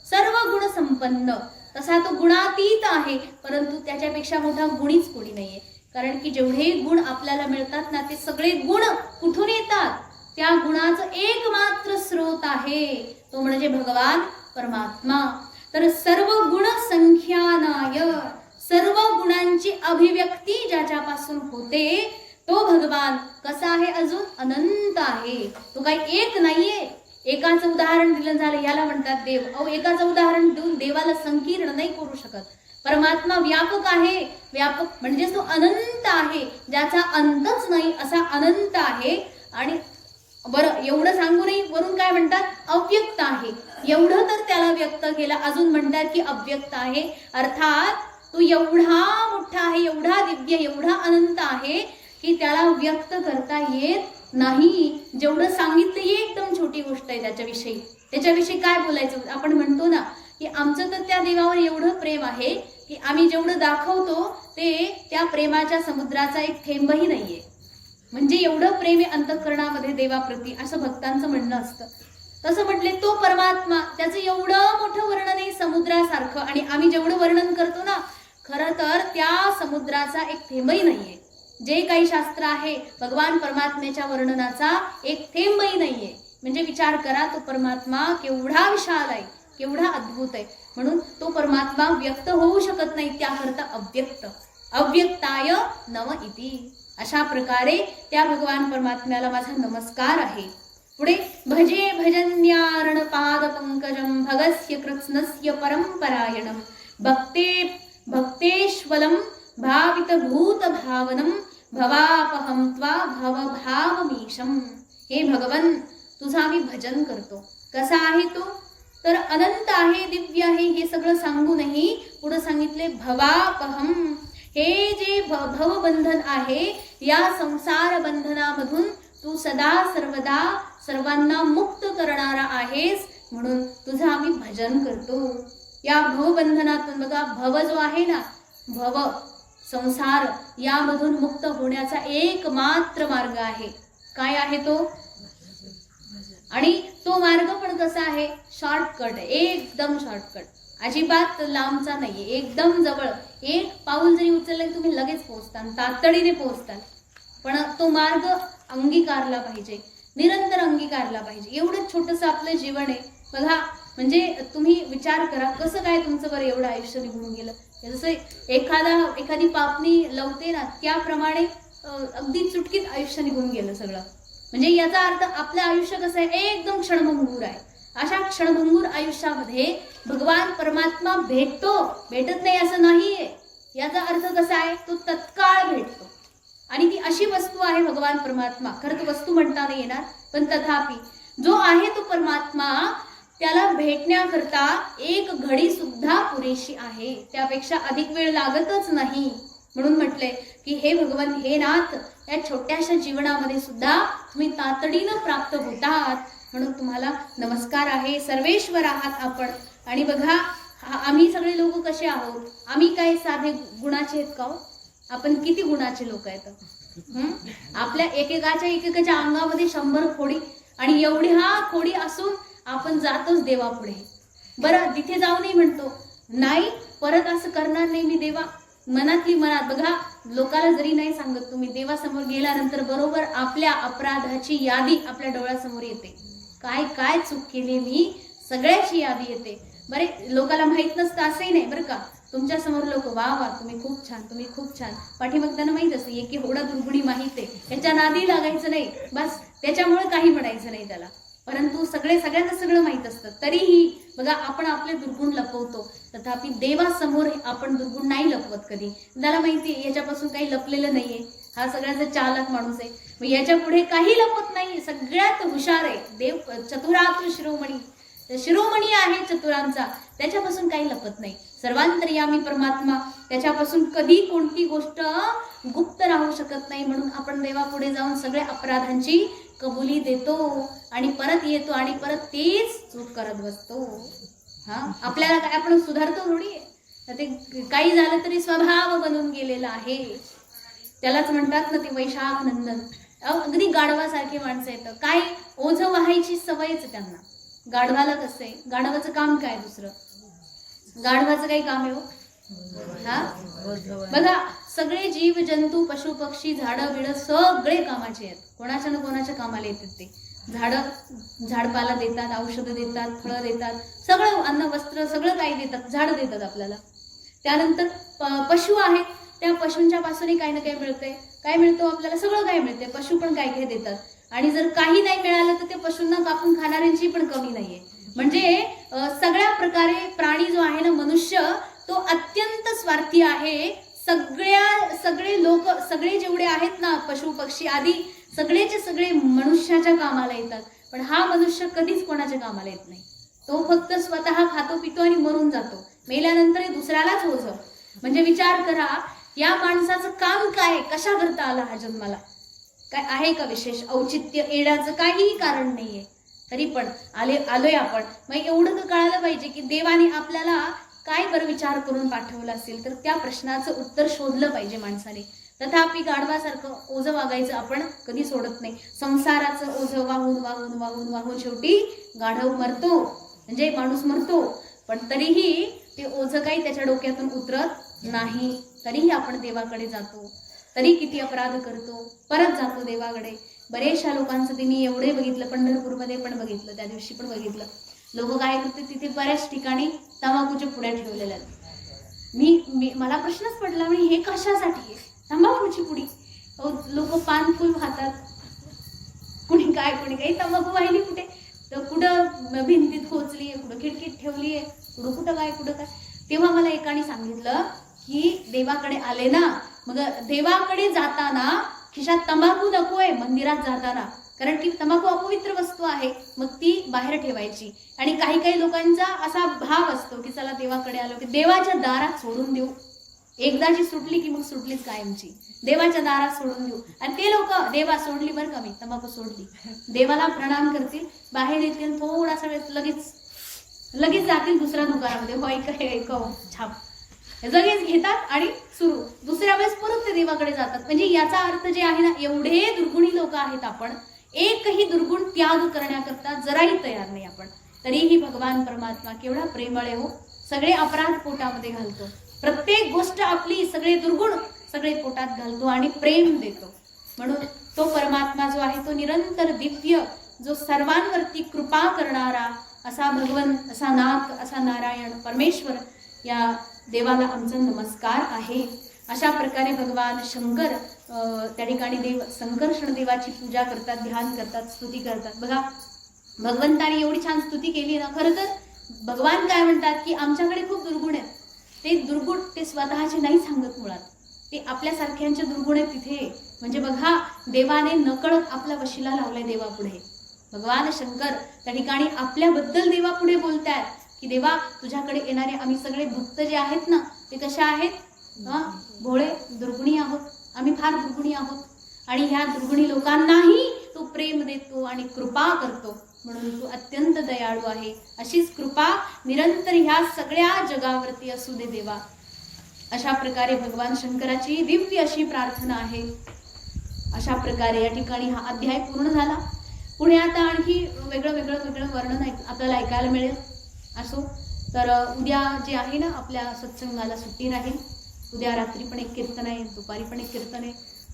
सर्व गुण संपन्न, तसा तो गुणातीत आहे. परंतु त्याच्यापेक्षा मोठा गुणीच कोणी नाहीये. कारण की जेवढे गुण आपल्याला मिळतात ना, ते सगळे गुण कुठून येतात? त्या गुणाचं एकमात्र स्रोत आहे, तो म्हणजे भगवान परमात्मा. तर सर्व गुण संख्यानाय, सर्व गुणांची अभिव्यक्ती ज्याच्यापासून होते तो भगवान कसा आहे? अजून अनंत आहे. तो काही एक नाहीये. एकाचं उदाहरण दिलं झालं याला म्हणतात देव. अहो, एकाचं उदाहरण देऊन देवाला संकीर्ण नाही करू शकत. परमात्मा व्यापक आहे. व्यापक म्हणजे तो अनंत आहे, ज्याचा अंतच नाही, असा अनंत आहे. आणि बरं, एवढं सांगू नये, वरून काय म्हणतात? अव्यक्त आहे. एवढं तर त्याला व्यक्त केलं, अजून म्हणतात की अव्यक्त आहे. अर्थात तो एवढा मोठा आहे, एवढा दिव्य, एवढा अनंत आहे की त्याला व्यक्त करता येत नाही. जेवढं सांगितलं ही एकदम छोटी गोष्ट आहे त्याच्याविषयी. त्याच्याविषयी काय बोलायचं? आपण म्हणतो ना की आमचं तर त्या देवावर एवढं प्रेम आहे की आम्ही जेवढं दाखवतो ते त्या प्रेमाच्या समुद्राचा एक थेंबही नाहीये. म्हणजे एवढं प्रेम आहे अंतःकरणामध्ये देवाप्रती, असं भक्तांचं म्हणणं असतं. तसं म्हटले तो परमात्मा, त्याचं एवढं मोठं वर्णन आहे समुद्रासारखं, आणि आम्ही जेवढं वर्णन करतो ना, खरं तर त्या समुद्राचा एक थेंबही नाहीये. जे काही शास्त्र आहे भगवान परमात्म्याच्या वर्णनाचा एक थेंबही नाहीये. म्हणजे विचार करा, तो परमात्मा केवढा विशाल आहे, केवढा अद्भुत आहे. म्हणून तो परमात्मा व्यक्त होऊ शकत नाही, त्याकरता अव्यक्त, अव्यक्ताय नम इति. अशा प्रकारे त्या भगवान परमात्म्याला माझा नमस्कार आहे. पुढे भजे भजन्यारण पाद पंकजम भगस्य कृत्स्नस्य परंपरायणम भक्ते भक्तेश्वलम भावित भूत भावनम भवापहम त्वा भव भावमीशम. हे भगवन, तुझा आम्ही भजन करतो. कसा आहे तो? तर अनंत आहे, दिव्य आहे, हे सगळं सांगूनही पुढे सांगितले भवापहम. हे जे भवबंधन आहे, या संसार बंधनामधून तू सदा सर्वदा सर्वांना मुक्त करणारा आहेस, म्हणून तुझं आम्ही भजन करतो. या भवबंधनातून बघा, भव जो आहे ना, भव संसार, यामधून मुक्त होण्याचा एकमात्र मार्ग आहे. काय आहे तो? आणि तो मार्ग पण कसा आहे? शॉर्टकट आहे, एकदम शॉर्टकट, अजिबात लांबचा नाहीये, एकदम जवळ. एक पाऊल जरी उचललं तुम्ही लगेच पोहोचताल, तातडीने पोहोचताल. पण तो मार्ग अंगीकारला पाहिजे, निरंतर अंगीकारला पाहिजे. एवढं छोटंसं आपलं जीवन आहे बघा. म्हणजे तुम्ही विचार करा, कसं काय तुमचं बरं एवढं आयुष्य निघून गेलं. जसं एखादी पापणी लवते ना, त्याप्रमाणे अगदी चुटकीत आयुष्य निघून गेलं सगळं. म्हणजे याचा अर्थ आपलं आयुष्य कसं आहे? एकदम क्षणभंगूर आहे. अशा क्षणभंगूर आयुष्यामध्ये भगवान परमात्मा भेटत नाही असं नाहीये. याचा अर्थ कसा आहे? तो तत्काळ भेटतो. आणि ती अशी वस्तू आहे भगवान परमात्मा, खरं तर वस्तू म्हणता नाही येणार, पण तथापि जो आहे तो परमात्मा, त्याला भेटण्याकरता एक घडी सुद्धा पुरेशी आहे, त्यापेक्षा अधिक वेळ लागतच नाही. म्हणून म्हटलंय की हे भगवान, हे नाथ, या छोट्याशा जीवनामध्ये सुद्धा तुम्ही तातडीनं प्राप्त होतात, म्हणून तुम्हाला नमस्कार आहे. सर्वेश्वर आहात आपण. आणि बघा, आम्ही सगळे लोक कसे आहोत? आम्ही काय साधे गुणाचे आहेत का? आपण किती गुणाचे लोक आहेत. आपल्या एकेकाच्या अंगामध्ये 100 खोडी, आणि एवढ्या खोडी असून आपण जातोच देवापुढे. बरं, तिथे जाऊनही म्हणतो नाही, परत असं करणार नाही मी देवा. मनातली मनात बघा, लोकाला जरी नाही सांगत, तुम्ही देवासमोर गेल्यानंतर बरोबर आपल्या अपराधाची यादी आपल्या डोळ्यासमोर येते. काय काय चूक केली मी, सगळ्याची यादी येते. बरे, लोकाला माहित नसतं असंही नाही बरं का. तुमच्या समोर लोक वा वा, तुम्ही खूप छान, तुम्ही खूप छान. पाठीमाग त्यांना माहित असते की एवढा दुर्गुणी माहित आहे, त्याच्या नादी लागायचं नाही, बस त्याच्यामुळे काही म्हणायचं नाही त्याला. परंतु सगळ्यांना सगळं माहित असतं, तरीही बघा आपण आपले दुर्गुण लपवतो. तथापि देवासमोर आपण दुर्गुण नाही लपवत कधी. त्याला माहिती आहे याच्यापासून काही लपलेलं नाहीये, हा सगळ्याचा चालक माणूस आहे, मग याच्या पुढे काही लपत नाही, सगळ्यात हुशार आहे. देव चतुरातु शिरोमणी, शिरोमणी आहे चतुरांचा, त्याच्यापासून काही लपत नाही. सर्वांतर्यामी परमात्मा, त्याच्यापासून कधी कोणती गोष्ट गुप्त राहू शकत नाही. म्हणून आपण देवापुढे जाऊन सगळ्या अपराधांची कबुली देतो आणि परत येतो आणि परत तेच चूक करत बसतो. आपल्याला काय, आपण सुधारतो थोडी. ते काही झालं तरी स्वभाव बनून गेलेला आहे. त्यालाच म्हणतात ना ते वैशाख नंदन. अगदी गाढवासारखे माणसं येतं, काय ओझं वाहायची सवयच त्यांना. गाढवाला कसं आहे, गाढवाचं काम काय? दुसरं गाढवाचं काही काम आहे हो? बघा, सगळे जीव जंतू पशु पक्षी झाडं बिड सगळे कामाचे आहेत. कोणाच्या ना कोणाच्या कामाला येतात ते. झाडपाला देतात, औषधं देतात, फळं देतात, सगळं अन्न वस्त्र सगळं काही देतात, झाड देतात आपल्याला. त्यानंतर पशु आहेत, त्या पशूंच्या पासूनही काही ना काही मिळतंय. काय मिळतो आपल्याला? सगळं काही मिळते. पशु पण काय काय देतात. आणि जर काही नाही मिळालं तर ते पशूंना कापून खाणाऱ्यांची पण कमी नाहीये. म्हणजे सगळ्या प्रकारे प्राणी जो आहे ना, मनुष्य, तो अत्यंत स्वार्थी आहे. सगळे लोक, सगळे जेवढे आहेत ना, पशु पक्षी आदी सगळेचे सगळे मनुष्याच्या कामाला येतात. पण हा मनुष्य कधीच कोणाच्या कामाला येत नाही. तो फक्त स्वतः खातो पितो आणि मरून जातो. मेल्यानंतर दुसऱ्यालाच ओझं. म्हणजे विचार करा, या माणसाचं काम काय? कशा करता आला हा जन्माला? काय आहे का विशेष औचित्य? येण्याचं काहीही कारण नाहीये. तरी पण आलोय आपण, मग एवढं तर कळायला पाहिजे की देवाने आपल्याला काय बरं विचार करून पाठवलं असेल, तर त्या प्रश्नाचं उत्तर शोधलं पाहिजे माणसाने. तथापि गाढवासारखं ओझं वागायचं आपण कधी सोडत नाही. संसाराचं ओझं वाहून वाहून वाहून वाहून शेवटी गाढव मरतो, म्हणजे माणूस मरतो. पण तरीही ते ओझं काही त्याच्या डोक्यातून उतरत नाही. तरीही आपण देवाकडे जातो, तरी किती अपराध करतो, परत जातो देवाकडे. बरेचशा लोकांचं तिने एवढे बघितलं, पंढरपूरमध्ये पण बघितलं, त्या दिवशी पण बघितलं. लोक काय करते, तिथे बऱ्याच ठिकाणी तंबाखूच्या पुड्या ठेवलेल्या आहेत. मला प्रश्नच पडला, म्हणजे हे कशासाठी आहे तंबाखूची पुडी? लोक पान फुल खातात, कुणी काय कुणी काही. तंबाखू वाहिली कुठे, तर कुठं भिंतीत खोचली आहे, कुठं खिडकीत ठेवली आहे, कुठं काय कुठं काय. तेव्हा मला एकाने सांगितलं की देवाकडे आले ना, मग देवाकडे जाताना खिशात तंबाखू नकोय मंदिरात जाताना, कारण की तंबाखू अपवित्र वस्तू आहे, मग ती बाहेर ठेवायची. आणि काही काही लोकांचा असा भाव असतो की चला देवाकडे आलो की देवाच्या दारात सोडून देऊ, एकदाची सुटली की मग सुटलीच कायमची, देवाच्या दारात सोडून देऊ. आणि ते लोक देवा सोडली बरं का, मी तंबाखू सोडली, देवाला प्रणाम करतील, बाहेर येतील, थोडासा वेळ लगेच जातील दुसऱ्या दुकानामध्ये, छाप लगेच घेतात आणि सुरू, दुसऱ्या वेळेस परत ते देवाकडे जातात. म्हणजे याचा अर्थ जे आहे ना, एवढे दुर्गुणी लोक आहेत आपण, एकही दुर्गुण त्याग करण्याकरता जराही तयार नाही आपण. तरीही भगवान परमात्मा केवढा प्रेमळ आहे हो, सगळे अपराध पोटामध्ये घालतो, प्रत्येक गोष्ट आपली, सगळे दुर्गुण सगळे पोटात घालतो आणि प्रेम देतो. म्हणून तो परमात्मा जो आहे तो निरंतर दिव्य, जो सर्वांवरती कृपा करणारा असा भगवंत, असा नाथ, असा नारायण परमेश्वर, या देवाला आमचा नमस्कार आहे. अशा प्रकारे भगवान शंकर त्या ठिकाणी देव संकर्षण देवाची पूजा करतात, ध्यान करतात, स्तुती करतात. बघा, भगवंताने एवढी छान स्तुती केली ना. खरं तर भगवान काय म्हणतात की आमच्याकडे खूप दुर्गुण आहेत, ते दुर्गुण ते स्वतःचे नाही सांगत, मुळात ते आपल्यासारख्यांचे दुर्गुण आहेत तिथे. म्हणजे बघा, देवाने नकळत आपल्या वशीला लावलंय देवापुढे. भगवान शंकर त्या ठिकाणी आपल्याबद्दल देवापुढे बोलतायत की देवा, तुझ्याकडे येणारे आम्ही सगळे भक्त जे आहेत ना, ते कशा आहेत? भोळे दुर्गुणी आहोत, आम्ही फार दुर्गुणी आहोत. आणि ह्या दुर्गुणी लोकांनाही तो प्रेम देतो आणि कृपा करतो, म्हणून तू अत्यंत दयाळू आहे. अशीच कृपा निरंतर ह्या सगळ्या जगावरती असू दे देवा. अशा प्रकारे भगवान शंकराची दिव्य अशी प्रार्थना आहे. अशा प्रकारे या ठिकाणी हा अध्याय पूर्ण झाला. पुढे आता आणखी वेगळं वर्णन आपल्याला ऐकायला मिळेल. असो तर उद्या जे आहे ना, आपल्या सत्संगाला सुट्टी राहील. उद्या रात्री पण एक कीर्तन आहे, दुपारी पण एक कीर्तन आहे,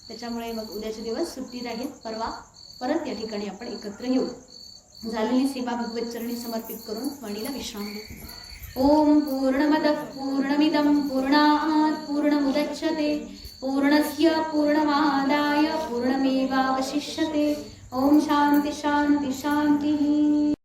त्याच्यामुळे मग उद्याचे दिवस सुट्टी राहील. परवा परत या ठिकाणी आपण एकत्र येऊ. झालेली सेवा भगवत चरणी समर्पित करून वाणीला विश्राम देऊ. ओम पूर्णमदः पूर्णमिदं पूर्णात् पूर्णमुदच्यते पूर्णस्य पूर्णमादाय पूर्णमेवावशिष्यते. ओम शांती शांती शांती.